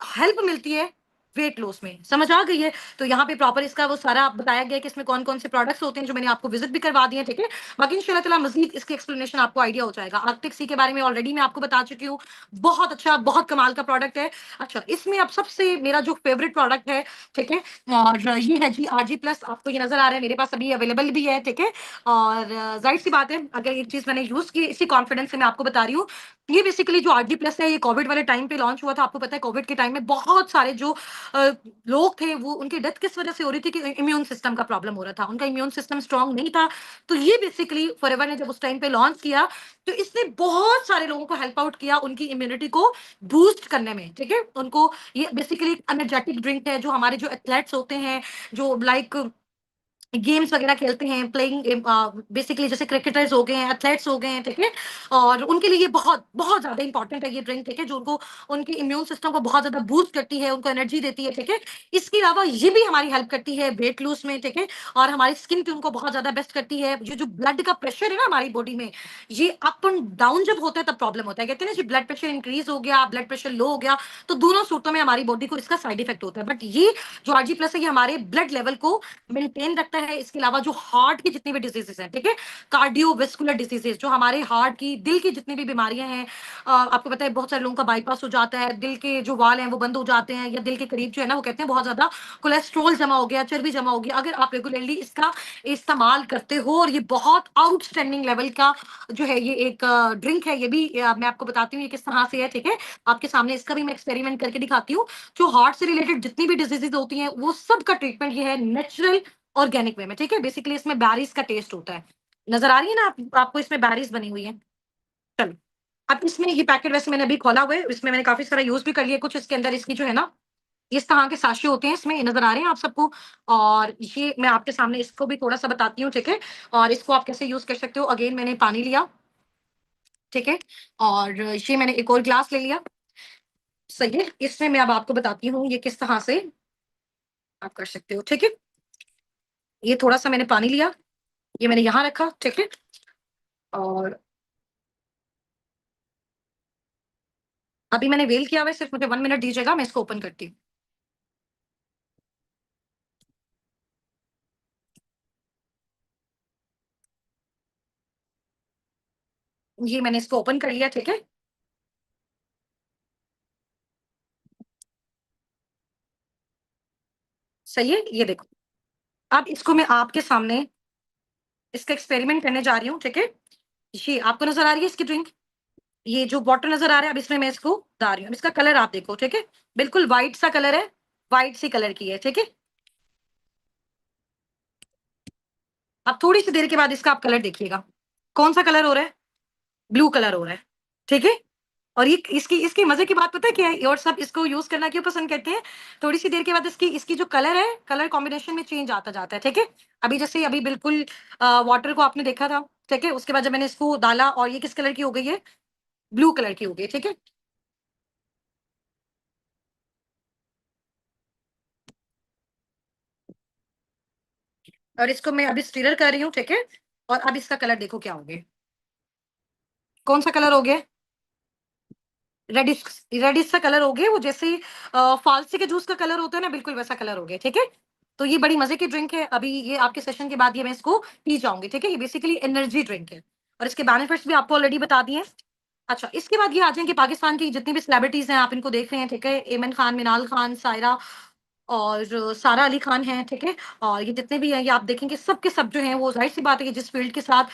हेल्प मिलती है वेट लॉस में। समझ आ गई है? तो यहाँ पे प्रॉपर इसका वो सारा बताया गया है कि इसमें कौन कौन से प्रोडक्ट्स होते हैं, जो मैंने आपको विजिट भी करवा दिए हैं। ठीक है, बाकी इंशाल्लाह ताला मजीद इसकी एक्सप्लेनेशन आपको आइडिया हो जाएगा। आर्कटिक सी के बारे में ऑलरेडी मैं आपको बता चुकी हूँ, बहुत अच्छा, बहुत कमाल का प्रोडक्ट है। अच्छा, इसमें अब सबसे मेरा जो फेवरेट प्रोडक्ट है, ठीक है, और ये है जी RG+। आपको ये नजर आ रहा है, मेरे पास अभी अवेलेबल भी है। ठीक है, और जाहिर सी बात है, अगर ये चीज मैंने यूज की इसी कॉन्फिडेंस से मैं आपको बता रही हूँ। ये बेसिकली जो RG+ है, ये कोविड वाले टाइम पे लॉन्च हुआ था। आपको पता है कोविड के टाइम में बहुत सारे जो अ, लोग थे वो उनकी डेथ किस वजह से हो रही थी कि इम्यून सिस्टम का प्रॉब्लम हो रहा था, उनका इम्यून सिस्टम स्ट्रांग नहीं था। तो ये बेसिकली फॉरएवर ने जब उस टाइम पे लॉन्च किया तो इसने बहुत सारे लोगों को हेल्प आउट किया उनकी इम्यूनिटी को बूस्ट करने में। ठीक है, उनको ये बेसिकली एनर्जेटिक ड्रिंक है, जो हमारे जो एथलेट्स होते हैं, जो लाइक गेम्स वगैरह खेलते हैं, प्लेइंग बेसिकली जैसे क्रिकेटर्स हो गए हैं, एथलेट्स हो गए हैं। ठीक है, और उनके लिए ये बहुत बहुत ज्यादा इंपॉर्टेंट है ये ड्रिंक। ठीक है, जो उनको उनके इम्यून सिस्टम को बहुत ज्यादा बूस्ट करती है, उनको एनर्जी देती है। ठीक है, इसके अलावा ये भी हमारी हेल्प करती है वेट लूज में। ठीक है, और हमारी स्किन ट्यून को बहुत ज्यादा बेस्ट करती है। ये जो ब्लड का प्रेशर है ना हमारी बॉडी में, ये अप एंड डाउन जब होता है तब प्रॉब्लम होता है। कहते हैं ना जी, ब्लड प्रेशर इंक्रीज हो गया, ब्लड प्रेशर लो हो गया, तो दोनों सूरतों में हमारी बॉडी को इसका साइड इफेक्ट होता है। बट ये जो RG+ है, ये हमारे ब्लड लेवल को मेंटेन रखता है। इसके अलावा जो हार्ट की जितनी भी डिजीजेस हैं, ठीक है, कार्डियोवेस्कुलर डिजीजेस, जो हमारे हार्ट की, दिल की जितनी भी बीमारियां हैं, आपको पता है बहुत सारे लोगों का बाईपास हो जाता है, दिल के जो वाल हैं वो बंद हो जाते हैं, या दिल के करीब जो है ना वो कहते हैं बहुत ज्यादा कोलेस्ट्रॉल जमा हो गया, चर्बी जमा हो गया। अगर आप रेगुलरली इसका इस्तेमाल करते हो, और ये बहुत आउटस्टैंडिंग लेवल का जो है ये एक ड्रिंक है, ये भी मैं आपको बताती हूँ ये किस तरह से है। ठीक है, आपके सामने इसका भी मैं एक्सपेरिमेंट करके दिखाती हूँ। जो हार्ट से रिलेटेड जितनी भी डिजीजेज होती हैं वो सब का ट्रीटमेंट ये है नेचुरल ऑर्गेनिक वे में। ठीक है, बेसिकली इसमें बैरीज का टेस्ट होता है। नजर आ रही है ना आपको इसमें बैरीज बनी हुई है। चलो, अब इसमें ये पैकेट वैसे मैंने अभी खोला हुआ है, इसमें मैंने काफी सारा यूज भी कर लिया। कुछ इसके अंदर इसकी जो है ना इस तरह के साशे होते हैं, इसमें ये नजर आ रहे हैं आप सबको। और ये मैं आपके सामने इसको भी थोड़ा सा बताती हूँ। ठीक है, और इसको आप कैसे यूज कर सकते हो। अगेन मैंने पानी लिया, ठीक है, और ये मैंने एक और ग्लास ले लिया। सही है, इसमें मैं अब आपको बताती हूँ ये किस तरह से आप कर सकते हो। ठीक है, ये थोड़ा-सा मैंने पानी लिया, ये मैंने यहाँ रखा, ठीक है? और अभी मैंने वेल किया हुआ है, सिर्फ़ मुझे 1 मिनट दीजिएगा, मैं इसको ओपन करती हूँ। ये मैंने इसको ओपन कर लिया, ठीक है? सही है? ये देखो। अब इसको मैं आपके सामने इसका एक्सपेरिमेंट करने जा रही हूँ, ठीक है? ये आपको नज़र आ रही है इसकी ड्रिंक? ये जो बॉटल नज़र आ रहा है, अब इसमें मैं इसको डाल रही हूँ। अब इसका कलर आप देखो, ठीक है? बिल्कुल व्हाइट सा कलर है, व्हाइट सी कलर की है, ठीक है? अब थोड़ी-सी देर के बाद इसका आप कलर देखिएगा। कौन-सा कलर हो रहा है? ब्लू कलर हो रहा है, ठीक है? और ये इसकी इसकी मज़े की बात पता है क्या है? और सब इसको यूज़ करना क्यों पसंद करते हैं? थोड़ी-सी देर के बाद इसकी इसकी जो कलर है, कलर कॉम्बिनेशन में चेंज आता जाता है, ठीक है? अभी जैसे अभी बिल्कुल वाटर को आपने देखा था, ठीक है? उसके बाद जब मैंने इसको डाला और ये किस कलर की हो गई है? ब्लू कलर की हो गई है, ठीक है? और इसको मैं अभी स्टिरर कर रही हूँ, ठीक है? और अब इसका कलर देखो क्या हो गया? कौन-सा कलर हो गया? रेडिश रेडिश सा कलर हो गया, वो जैसे फालसी के जूस का कलर होता है ना, बिल्कुल वैसा कलर हो गया, ठीक है? तो ये बड़ी मज़े की ड्रिंक है, अभी ये आपके सेशन के बाद ये मैं इसको पी जाऊँगी, ठीक है? ये बेसिकली एनर्जी ड्रिंक है और इसके बेनिफिट्स भी आपको ऑलरेडी बता दिए हैं। अच्छा, इसके बाद ये आ जाएँ कि पाकिस्तान की जितनी भी सेलिब्रिटीज़ हैं, आप इनको देख रहे हैं, ठीक है? एमन खान, मिनाल खान, सायरा और सारा अली खान हैं, ठीक है? और ये जितने भी हैं, ये आप देखेंगे सब के सब जो हैं, वो ज़ाहिर-सी बात है कि जिस फ़ील्ड के साथ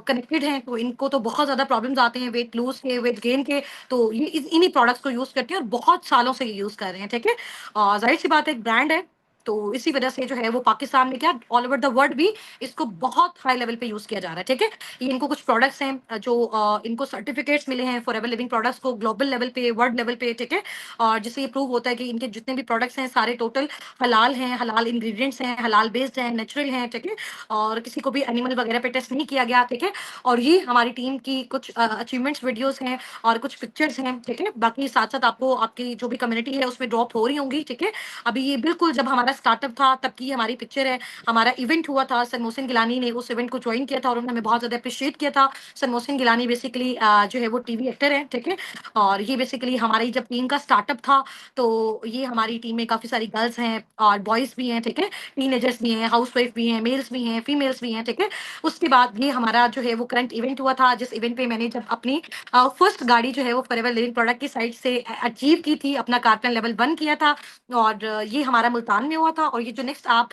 कनेक्टेड हैं, तो इनको तो बहुत ज़्यादा प्रॉब्लम्स आते हैं वेट लूज़ के, वेट गेन के, तो ये इन्हीं प्रोडक्ट्स को यूज़ करते हैं और बहुत सालों से ये यूज़ कर रहे हैं, ठीक है? ज़ाहिर-सी बात है एक ब्रांड है, तो इसी वजह से जो है वो पाकिस्तान में क्या ऑल ओवर द वर्ल्ड भी इसको बहुत हाई लेवल पे यूज़ किया जा रहा है, ठीक है? ये इनको कुछ प्रोडक्ट्स हैं जो इनको सर्टिफ़िकेट्स मिले हैं फॉरएवर लिविंग प्रोडक्ट्स को ग्लोबल लेवल पे, वर्ल्ड लेवल पे, ठीक है? और जिससे ये प्रूव होता है कि इनके जितने भी प्रोडक्ट्स हैं सारे टोटल हलाल हैं, हलाल इंग्रीडिएंट्स हैं, हलाल बेस्ड हैं, नेचुरल हैं, ठीक है? और किसी को भी एनिमल वगैरह पे टेस्ट नहीं किया गया, ठीक है? और ये हमारी टीम की कुछ अचीवमेंट्स वीडियोज़ हैं और कुछ पिक्चर्स हैं, ठीक है? बाकी साथ-साथ आपको आपकी जो भी कम्युनिटी है उसमें ड्रॉप हो रही होंगी, ठीक है? अभी ये बिल्कुल जब हमारा स्टार्टअप था तब की हमारी पिक्चर है, हमारा इवेंट हुआ था, सर मोहसिन गिलानी ने उस इवेंट को जॉइन किया था और उन्होंने हमें बहुत ज़्यादा एप्रिशिएट किया था। सर मोहसिन गिलानी बेसिकली जो है वो टीवी एक्टर हैं, ठीक है? और ये बेसिकली हमारी जब टीम का स्टार्टअप था तो ये हमारी टीम में काफ़ी सारी गर्ल्स हैं और बॉयज़ भी हैं, ठीक है? टीनेजर्स भी हैं, हाउसवाइफ भी हैं, मेल्स भी हैं, फीमेल्स भी हैं, ठीक है? उसके बाद ये हमारा जो है वो करंट इवेंट हुआ था, जिस इवेंट पे मैंने जब अपनी फर्स्ट गाड़ी जो है वो फॉरएवर लिविंग प्रोडक्ट की साइड से अचीव की थी, अपना कारपेन लेवल 1 किया था और ये हमारा मुल्तान में हुआ था और ये जो नेक्स्ट आप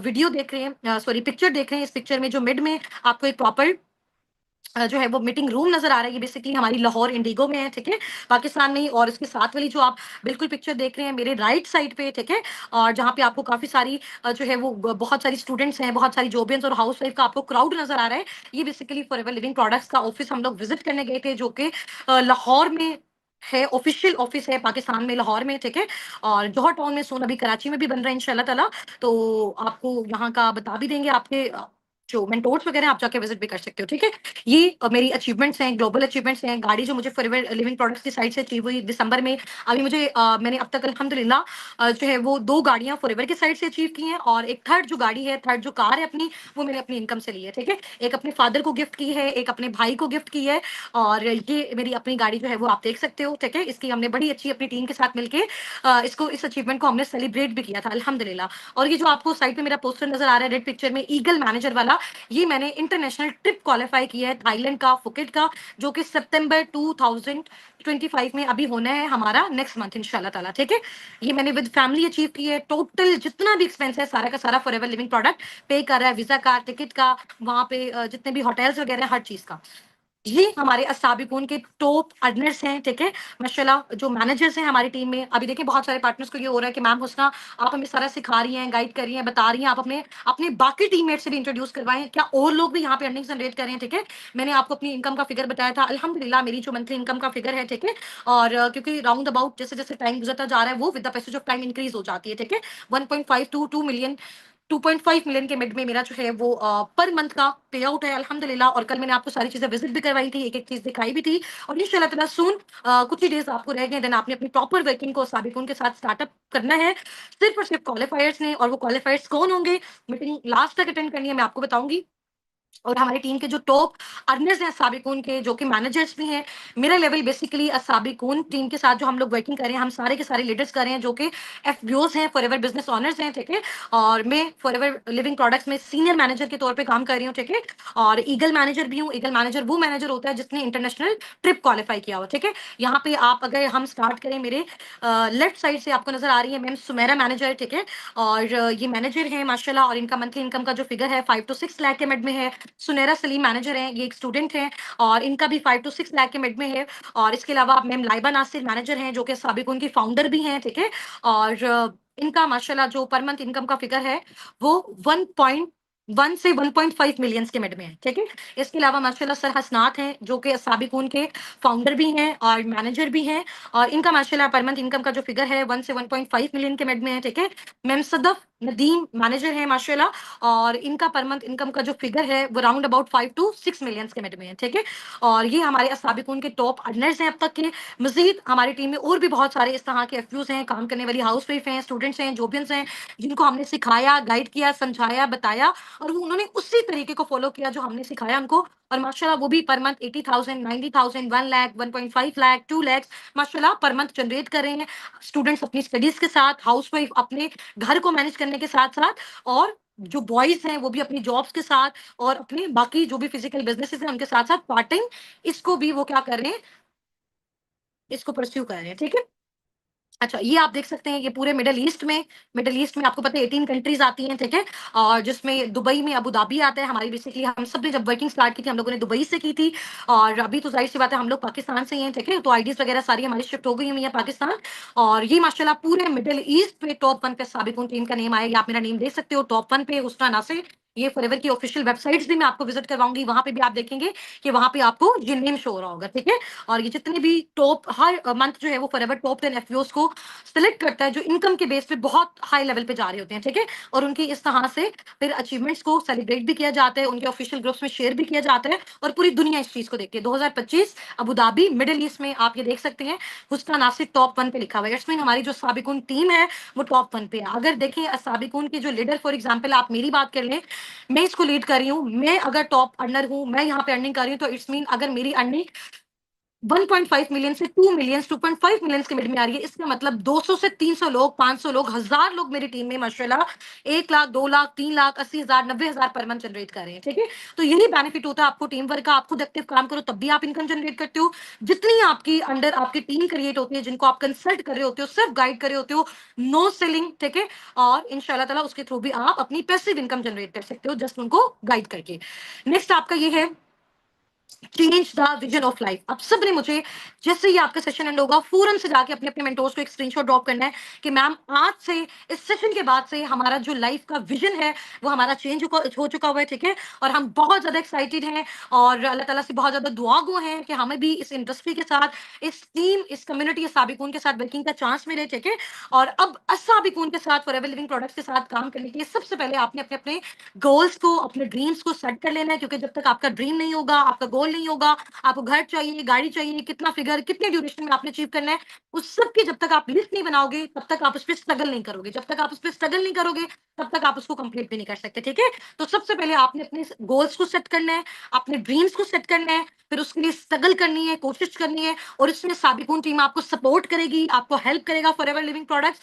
वीडियो देख रहे हैं सॉरी पिक्चर देख रहे हैं, इस पिक्चर में जो मिड में आपको एक प्रॉपर जो है वो मीटिंग रूम नज़र आ रहा है, ये बेसिकली हमारी लाहौर इंडिगो में है, ठीक है? पाकिस्तान में ही और इसके साथ वाली जो आप बिल्कुल पिक्चर देख रहे हैं मेरे राइट साइड पे, ठीक है? और जहाँ पे आपको काफ़ी सारी जो है वो ब बहुत सारी स्टूडेंट्स हैं, बहुत सारी जॉबियंस और हाउसवाइफ का आपको क्राउड नज़र आ रहा है। ये बेसिकली फॉरएवर लिविंग प्रोडक्ट्स का ऑफ़िस हम लोग विज़िट करने गए थे जो कि लाहौर में है, ऑफ़िशियल ऑफ़िस है पाकिस्तान में, लाहौर में, ठीक है? और जौहर टाउन में सून अभी कराची में भी बन रहा है इंशाअल्लाह ताला। तो आपको यहाँ का बता भी देंगे आपके जो मेंटोर्स वगैरह हैं, आप जाके विज़िट भी कर सकते हो, ठीक है? ये मेरी अचीवमेंट्स हैं, ग्लोबल अचीवमेंट्स हैं। गाड़ी जो मुझे फॉरएवर लिविंग प्रोडक्ट्स की साइड से अचीव हुई दिसंबर में। अभी मुझे मैंने अब तक अल्हम्दुलिल्लाह जो है वो 2 गाड़ियाँ फॉरएवर की साइड से अचीव की हैं और एक थर्ड जो गाड़ी है, थर्ड जो कार है अपनी, वो मैंने अपनी इनकम से ली है, ठीक है? एक अपने फादर को गिफ्ट की है, एक अपने भाई को गिफ्ट की है और ये मेरी अपनी गाड़ी जो है वो आप देख सकते हो, ठीक है? इसकी हमने बड़ी अच्छी अपनी टीम के साथ मिलके इसको इस अचीवमेंट को हमने सेलिब्रेट भी किया था अल्हम्दुलिल्लाह। और ये जो आपको साइड पे मेरा पोस्टर नज़र आ रहा है रेड पिक्चर में ईगल मैनेजर वाला, ये मैंने इंटरनेशनल ट्रिप क्वालीफाई किया है थाईलैंड का, फुकेट का, जो कि सितंबर 2025 में अभी होना है हमारा नेक्स्ट मंथ इंशाल्लाह ताला, ठीक है? ये मैंने विद फैमिली अचीव की है। टोटल जितना भी एक्सपेंस है सारा का सारा फॉरएवर लिविंग प्रोडक्ट पे कर रहा है, वीज़ा का, टिकट का, वहाँ पे जितने भी होटल्स वगैरह हर चीज़ का। ये हमारे अस्साबिकून के टॉप अर्नर्स हैं, ठीक है? माशाल्लाह जो मैनेजर्स हैं हमारी टीम में, अभी देखिए बहुत सारे पार्टनर्स को ये हो रहा है कि मैम हुस्ना आप हमें सारा सिखा रही हैं, गाइड कर रही हैं, बता रही हैं, आप अपने अपने बाकी टीममेट से भी इंट्रोड्यूस करवाएँ। क्या और लोग भी यहाँ पे अर्निंग जनरेट कर रहे हैं, ठीक है? मैंने आपको अपनी इनकम का फिगर बताया था, अल्हम्दुलिल्लाह मेरी जो मंथली इनकम का फिगर है, ठीक है? और क्योंकि राउंड अबाउट जैसे-जैसे टाइम गुज़रता जा रहा है, वो with the passage of time increase हो जाती है, ठीक है? 1.5 टू 2 मिलियन 2.5 मिलियन के मिड में मेरा जो है वो पर मंथ का पे आउट है अल्हम्दुलिल्लाह। और कल मैंने आपको सारी चीजें विजिट भी करवाई थी, एक एक चीज दिखाई भी थी। और इंशाल्लाह ताला सून कुछ ही डेज आपको रह गए, देन आपने अपनी प्रॉपर वर्किंग को साबिकुन के साथ स्टार्टअप करना है। सिर्फ और सिर्फ क्वालिफायर्स ने, और वो क्वालिफायर्स कौन होंगे, मीटिंग लास्ट तक अटेंड करनी है, मैं आपको बताऊंगी। और हमारी टीम के जो टॉप अर्नर्स हैं साबिकून के, जो कि मैनेजर्स भी हैं, मेरा लेवल बेसिकली साबिकून टीम के साथ जो हम लोग वर्किंग कर रहे हैं, हम सारे के सारे लीडर्स कर रहे हैं जो कि एफबीओज हैं, फॉरएवर बिजनेस ऑनर्स हैं, ठीक है। और मैं फॉरएवर लिविंग प्रोडक्ट्स में सीनियर मैनेजर के तौर पे काम कर रही हूँ, ठीक है। और ईगल मैनेजर भी हूँ। ईगल मैनेजर वो मैनेजर होता है जिसने इंटरनेशनल ट्रिप क्वालिफाई किया हो, ठीक है। यहाँ पे आप अगर हम स्टार्ट करें, मेरे लेफ्ट साइड से आपको नजर आ रही है मैम सुमेरा मैनेजर, ठीक है। और ये मैनेजर है माशाल्लाह, और इनका मंथली इनकम का जो फिगर है 5 to 6 लाख के मिड में है। सुनैरा सलीम मैनेजर हैं, ये एक स्टूडेंट हैं, और इनका भी 5 to 6 लाख के मिड में है। और इसके अलावा मैम लाइबा नासिर मैनेजर हैं, जो कि साबिकुन की फाउंडर भी हैं, ठीक है। और इनका माशाल्लाह जो पर मंथ इनकम का फिगर है वो 1.1 से 1.5 मिलियंस के मिड में है, ठीक है। इसके अलावा माशाल्लाह सर हसनात हैं, जो कि साबिकुन के फाउंडर भी हैं और मैनेजर भी हैं। और इनका माशाल्लाह पर मंथ इनकम का जो फिगर है 1 से 1.5 मिलियन के मिड में है, ठीक है। मैम सदफ नदीम मैनेजर हैं माशाल्लाह, और इनका पर मंथ इनकम का जो फिगर है वो राउंड अबाउट 5 to 6 मिलियंस के मिड में है, ठीक है। और ये हमारे असाबिकुन के टॉप अर्नर्स हैं अब तक के। मजीद हमारी टीम में और भी बहुत सारे इस तरह के एफयूज हैं, काम करने वाली हाउस वाइफ हैं, स्टूडेंट्स हैं, जोबियंस हैं, जिनको हमने सिखाया, गाइड किया, समझाया, बताया, और वो उन्होंने उसी तरीके को फॉलो किया जो हमने सिखाया उनको। और माशाल्लाह वो भी पर मंथ 80,000, 90,000, 1 लाख, 1.5 लाख, 2 लाख माशाल्लाह पर मंथ जनरेट कर रहे हैं। स्टूडेंट्स अपनी स्टडीज के साथ, हाउस वाइफ अपने घर को मैनेज करने के साथ साथ, और जो बॉयज हैं वो भी अपनी जॉब्स के साथ, और अपने बाकी जो भी फिजिकल बिजनेसेस हैं उनके साथ साथ पार्ट टाइम इसको भी वो क्या कर रहे हैं, इसको परस्यू कर रहे हैं, ठीक है। अच्छा, ये आप देख सकते हैं, ये पूरे मिडल ईस्ट में आपको पता है 18 कंट्रीज आती हैं, ठीक है। और जिसमें दुबई में अबू धाबी आता है। हमारी बेसिकली हम सब ने जब वर्किंग स्टार्ट की थी हम लोगों ने दुबई से की थी, और अभी तो जाहिर सी बात है हम लोग पाकिस्तान से ही हैं, ठीक है। तो आईडीज वगैरह सारी हमारी शिफ्ट हो गई हुई है पाकिस्तान। और ये माशाल्लाह पूरे मिडल ईस्ट पे टॉप 1 पे साबिकुन टीम का नेम आएगा। आप मेरा नेम देख सकते हो टॉप 1 पे हुस्ना नासिर। ये फॉरएवर की ऑफिशियल वेबसाइट्स भी मैं आपको विजिट करवाऊंगी, वहां पे भी आप देखेंगे कि वहां पे आपको ये नेम शो हो रहा होगा, ठीक है। और ये जितने भी टॉप हर मंथ जो है वो फॉरएवर टॉप 10 एफयूज को सिलेक्ट करता है, जो इनकम के बेस पे बहुत हाई लेवल पे जा रहे होते हैं, ठीक है। और उनकी इस तरह से फिर अचीवमेंट्स को सेलिब्रेट भी किया जाता है, उनके ऑफिशियल ग्रुप्स में शेयर भी किया जाता है, और पूरी दुनिया इस चीज को देखती है। 2025 अबू धाबी मिडिल ईस्ट में आप ये देख सकते हैं हुस्ना नासिर टॉप 1 पे लिखा हुआ है। इट्स मीन हमारी जो साबिकुन टीम है वो टॉप 1 पे है। अगर देखें साबिकुन के जो लीडर, फॉर एग्जाम्पल आप मेरी बात कर लें, मैं इसको लीड कर रही हूँ, मैं अगर टॉप अर्नर हूँ, मैं यहाँ पे अर्निंग कर रही हूँ, तो इट्स मीन अगर मेरी अर्निंग 1.5 मिलियन से 2 मिलियन, 2.5 मिलियन के मिड में आ रही है, इसका मतलब 200 से 300 लोग, 500 लोग, 1000 लोग मेरी टीम में माशाल्लाह 1 lakh, 2 lakh, 3 lakh, 80,000, 90,000 per month generate कर रहे हैं, ठीक है। तो यही बेनिफिट होता है आपको टीम वर्क का। आप खुद एक्टिव काम करो तब भी आप इनकम जनरेट करते हो। जितनी आपकी अंडर आपकी टीम क्रिएट होती है, जिनको आप कंसल्ट कर रहे होते हो, सिर्फ गाइड कर रहे होते हो, नो सेलिंग, ठीक है। और इंशाल्लाह ताला उसके थ्रू भी आप अपनी पैसिव इनकम जनरेट कर सकते हो, जस्ट उनको गाइड करके। नेक्स्ट आपका ये है change the vision of life. अब सबने मुझे जैसे ही आपका सेशन एंड होगा फौरन से जाके अपने अपने मेंटोर्स को एक स्क्रीनशॉट ड्रॉप करना है कि मैम आज से, इस सेशन के बाद से हमारा जो लाइफ का विजन है वो हमारा चेंज हो चुका हुआ है, ठीक है। और हम बहुत ज्यादा एक्साइटेड हैं, और अल्लाह ताला से बहुत ज्यादा दुआ गो हैं कि हमें भी इस इंडस्ट्री के साथ, इस टीम, इस कम्युनिटी साबिकून के साथ वर्किंग का चांस मिले, ठीक है। और अब साबिकून के साथ, फॉरएवर लिविंग प्रोडक्ट्स के साथ काम करने के लिए सबसे पहले आपने अपने अपने गोल्स को, अपने ड्रीम्स को सेट कर लेना है, क्योंकि जब तक आपका ड्रीम नहीं होगा, आपका गोल नहीं होगा, आपको घर चाहिए, गाड़ी चाहिए, कितना फिगर, कितने ड्यूरेशन में आपने अचीव करना है, उस सब की जब तक आप लिस्ट नहीं बनाओगे तब तक आप उस पर स्ट्रगल नहीं करोगे। जब तक आप उस पर स्ट्रगल नहीं करोगे तब तक आप उसको कंप्लीट भी नहीं कर सकते, ठीक है। तो सबसे पहले आपने अपने गोल्स को सेट करना है, अपने ड्रीम्स को सेट करना है, फिर उसके लिए स्ट्रगल करनी है, कोशिश करनी है, और इसमें साबिकून टीम आपको सपोर्ट करेगी, आपको हेल्प करेगा, फॉरएवर लिविंग प्रोडक्ट्स।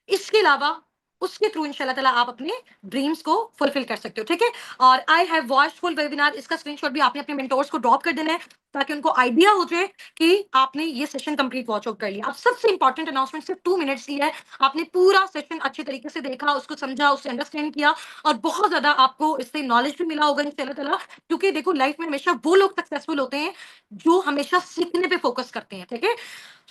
इसके अलावा उसके थ्रू इंशाल्लाह ताला आप अपने ड्रीम्स को फुलफिल कर सकते हो, ठीक है। और I have watched full webinar, इसका स्क्रीनशॉट भी आपने अपने मेंटोर्स को ड्रॉप कर देना है, ताकि उनको आइडिया हो जाए कि आपने ये सेशन कंप्लीट वॉच आउट कर लिया। अब सबसे इंपॉर्टेंट अनाउंसमेंट सिर्फ 2 मिनट्स की है। आपने पूरा सेशन अच्छे तरीके से देखा, उसको समझा, उससे अंडरस्टैंड किया, और बहुत ज्यादा आपको इससे नॉलेज भी मिला होगा इंशाल्लाह ताला। क्योंकि देखो लाइफ में हमेशा वो लोग सक्सेसफुल होते हैं जो हमेशा सीखने पे फोकस करते हैं, ठीक है।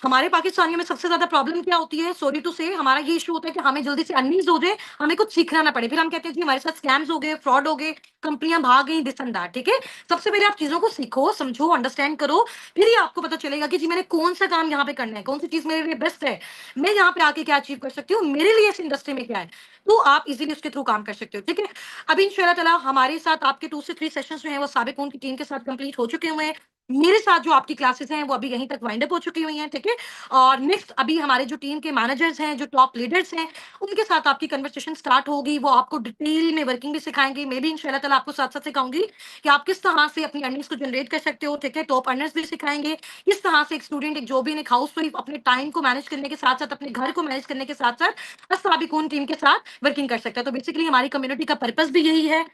हमारे पाकिस्तानियों में सबसे ज्यादा प्रॉब्लम क्या होती है, सॉरी टू से, हमारा ये इशू होता है कि हमें जल्दी से अर्निंग्स हो जाए, हमें कुछ सीखना ना पड़े, फिर हम कहते हैं जी हमारे साथ स्कैम्स हो गए, फ्रॉड हो गए, कंपनियां भाग गई, दिस एंड दैट। ठीक है, सबसे पहले आप चीजों को सीखो, समझो, अंडरस्टैंड करो, फिर ही आपको पता चलेगा कि जी मैंने कौन सा काम यहाँ पे करना है, कौन सी चीज मेरे लिए बेस्ट है, मैं यहाँ पे आके क्या अचीव कर सकती हूँ, मेरे लिए इस इंडस्ट्री में क्या है, तो आप इजीली उसके थ्रू काम कर सकते हो। ठीक है, अभी इंशाल्लाह ताला हमारे साथ आपके 2 से 3 सेशंस जो हैं वो साबिक की टीम के साथ कंप्लीट हो चुके हुए हैं। मेरे साथ जो आपकी क्लासेस हैं वो अभी यहीं तक वाइंड अप हो चुकी हुई हैं। ठीक है, और नेक्स्ट अभी हमारे जो टीम के मैनेजर्स हैं, जो टॉप लीडर्स हैं, उनके साथ आपकी कन्वर्सेशन स्टार्ट होगी, वो आपको डिटेल में वर्किंग भी सिखाएंगे। मैं भी इंशाल्लाह ताला आपको साथ साथ सिखाऊंगी कि आप किस तरह से अपनी अर्निंग्स को जनरेट कर सकते हो। ठीक है, टॉप अर्नर्स भी सिखाएंगे किस तरह से एक स्टूडेंट, एक जॉब इन, एक हाउस वाइफ अपने टाइम को मैनेज करने के साथ साथ, अपने घर को मैनेज करने के साथ साथ साबिकून टीम के साथ वर्किंग कर सकता है। तो बेसिकली हमारी कम्युनिटी का पर्पस भी यही है,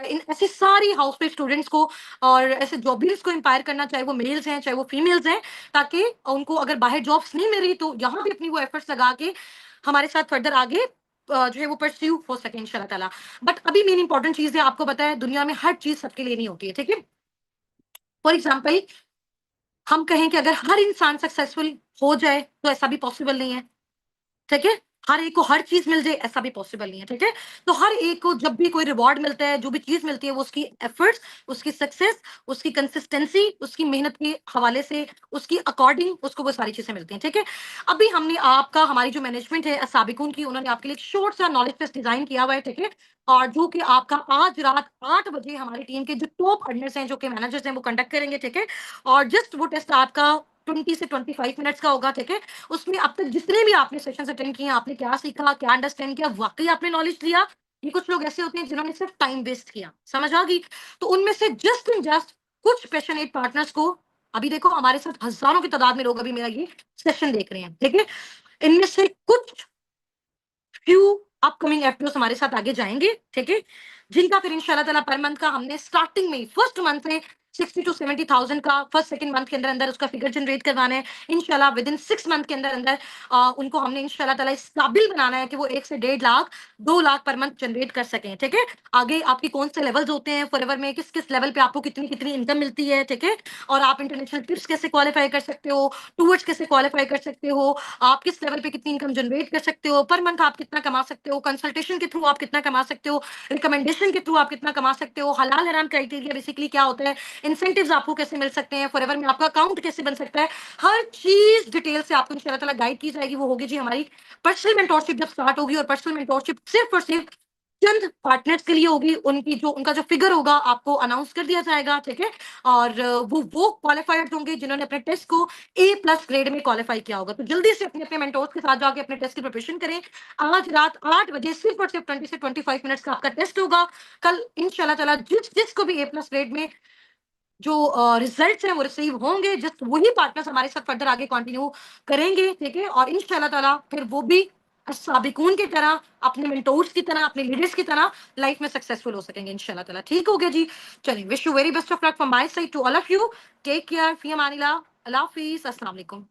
इन ऐसी सारी हाउस वाइफ स्टूडेंट्स को और ऐसे जॉबर्स को इंपायर करना, चाहे वो मेल्स हैं चाहे वो फीमेल्स हैं, ताकि उनको अगर बाहर जॉब्स नहीं मिल रही तो यहाँ भी अपनी वो एफर्ट्स लगा के हमारे साथ फर्दर आगे जो है वो परस्यू हो सके इंशाल्लाह ताला। बट अभी मेन इंपॉर्टेंट चीज है, आपको पता है दुनिया में हर चीज सबके लिए नहीं होती है। ठीक है, फॉर एग्जाम्पल हम कहें कि अगर हर इंसान सक्सेसफुल हो जाए तो ऐसा भी पॉसिबल नहीं है। ठीक है, हर एक को हर चीज मिल जाए ऐसा भी पॉसिबल नहीं है। ठीक है, तो हर एक को जब भी कोई रिवॉर्ड मिलता है, जो भी चीज मिलती है, वो उसकी एफर्ट्स, उसकी सक्सेस, उसकी कंसिस्टेंसी, उसकी मेहनत के हवाले से, उसकी अकॉर्डिंग उसको वो सारी चीजें मिलती हैं। ठीक है, अभी हमने आपका, हमारी जो मैनेजमेंट है साबिकुन की, उन्होंने आपके लिए एक शॉर्ट सा नॉलेज टेस्ट डिजाइन किया हुआ है। ठीक है, और जो कि आपका आज रात 8 बजे हमारी टीम के जो टॉप अर्नर्स हैं, जो कि मैनेजर्स हैं, वो कंडक्ट करेंगे। ठीक है, और जस्ट वो टेस्ट आपका 20 से 25 मिनट्स का होगा। ठीक है, उसमें अब तक जितने भी आपने सेशन अटेंड किए, आपने क्या सीखा, क्या अंडरस्टैंड किया, वाकई आपने नॉलेज लिया, ये कुछ लोग ऐसे होते हैं जिन्होंने सिर्फ टाइम वेस्ट किया, समझ आ गई। तो उनमें से जस्ट एंड जस्ट कुछ पैशनेट पार्टनर्स को, अभी देखो हमारे साथ हजारों की तादाद में लोग अभी मेरा ये सेशन देख रहे हैं। ठीक है, इनमें से कुछ फ्यू अपकमिंग एफपीओ हमारे साथ आगे जाएंगे। ठीक है, जिनका फिर इंशाल्लाह ताला पर मंथ का हमने स्टार्टिंग में फर्स्ट मंथ में 60 to 70,000 का फर्स्ट सेकंड मंथ के अंदर अंदर उसका फिगर जनरेट करवाना है। इंशाल्लाह विद इन 6 मंथ के अंदर अंदर उनको हमने इंशाल्लाह ताला इस काबिल बनाना है कि वो 1 से 1.5 lakh 2 lakh per month generate कर सकें। ठीक है, आगे आपकी कौन से लेवल्स होते हैं फॉरएवर में, किस किस लेवल पे आपको कितनी कितनी इनकम मिलती है। ठीक है, और आप इंटरनेशनल ट्रिप्स कैसे क्वालिफाई कर सकते हो, टूर्स कैसे क्वालिफाई कर सकते हो, आप किस लेवल पे कितनी इनकम जनरेट कर सकते हो, पर मंथ आप कितना कमा सकते हो, कंसल्टेशन के थ्रू आप कितना कमा सकते हो, रिकमेंडेशन के थ्रू आप कितना कमा सकते हो, हलाल हराम क्राइटेरिया बेसिकली क्या होता है, इंसेंटिव्स आपको कैसे मिल सकते हैं, फॉरएवर में आपका अकाउंट कैसे बन सकता है, हर चीज डिटेल से आपको इंशाल्लाह ताला गाइड की जाएगी। वो होगी जी हमारी पर्सनल मेंटोरशिप जब स्टार्ट होगी, और पर्सनल मेंटोरशिप सिर्फ और सिर्फ चंद पार्टनर्स के लिए होगी, उनकी जो उनका जो फिगर होगा आपको अनाउंस कर दिया जाएगा। ठीक है, और वो क्वालिफाइड होंगे जिन्होंने अपने टेस्ट को A+ ग्रेड में क्वालिफाई किया होगा। तो जल्दी से अपने अपने मेंटोर्स के साथ जाके अपने टेस्ट की प्रिपरेशन करें। आज रात 8 बजे सिर्फ और सिर्फ 20 से 25 मिनट्स का आपका टेस्ट होगा। कल इंशाल्लाह ताला जिसको भी A+ ग्रेड में जो रिजल्ट्स हैं वो रिसीव होंगे, जस्ट वही पार्टनर्स हमारे साथ फर्दर आगे कंटिन्यू करेंगे। ठीक है, और इंशाल्लाह ताला फिर वो भी साबिकून की तरह, अपने मेंटोर्स की तरह, अपने लीडर्स की तरह लाइफ में सक्सेसफुल हो सकेंगे इंशाल्लाह ताला। ठीक हो गया जी, चलिए, wish you very best of luck from my side to all of you. Take care, फी अमानिल्लाह, अल्लाह हाफिज, अस्सलाम वालेकुम।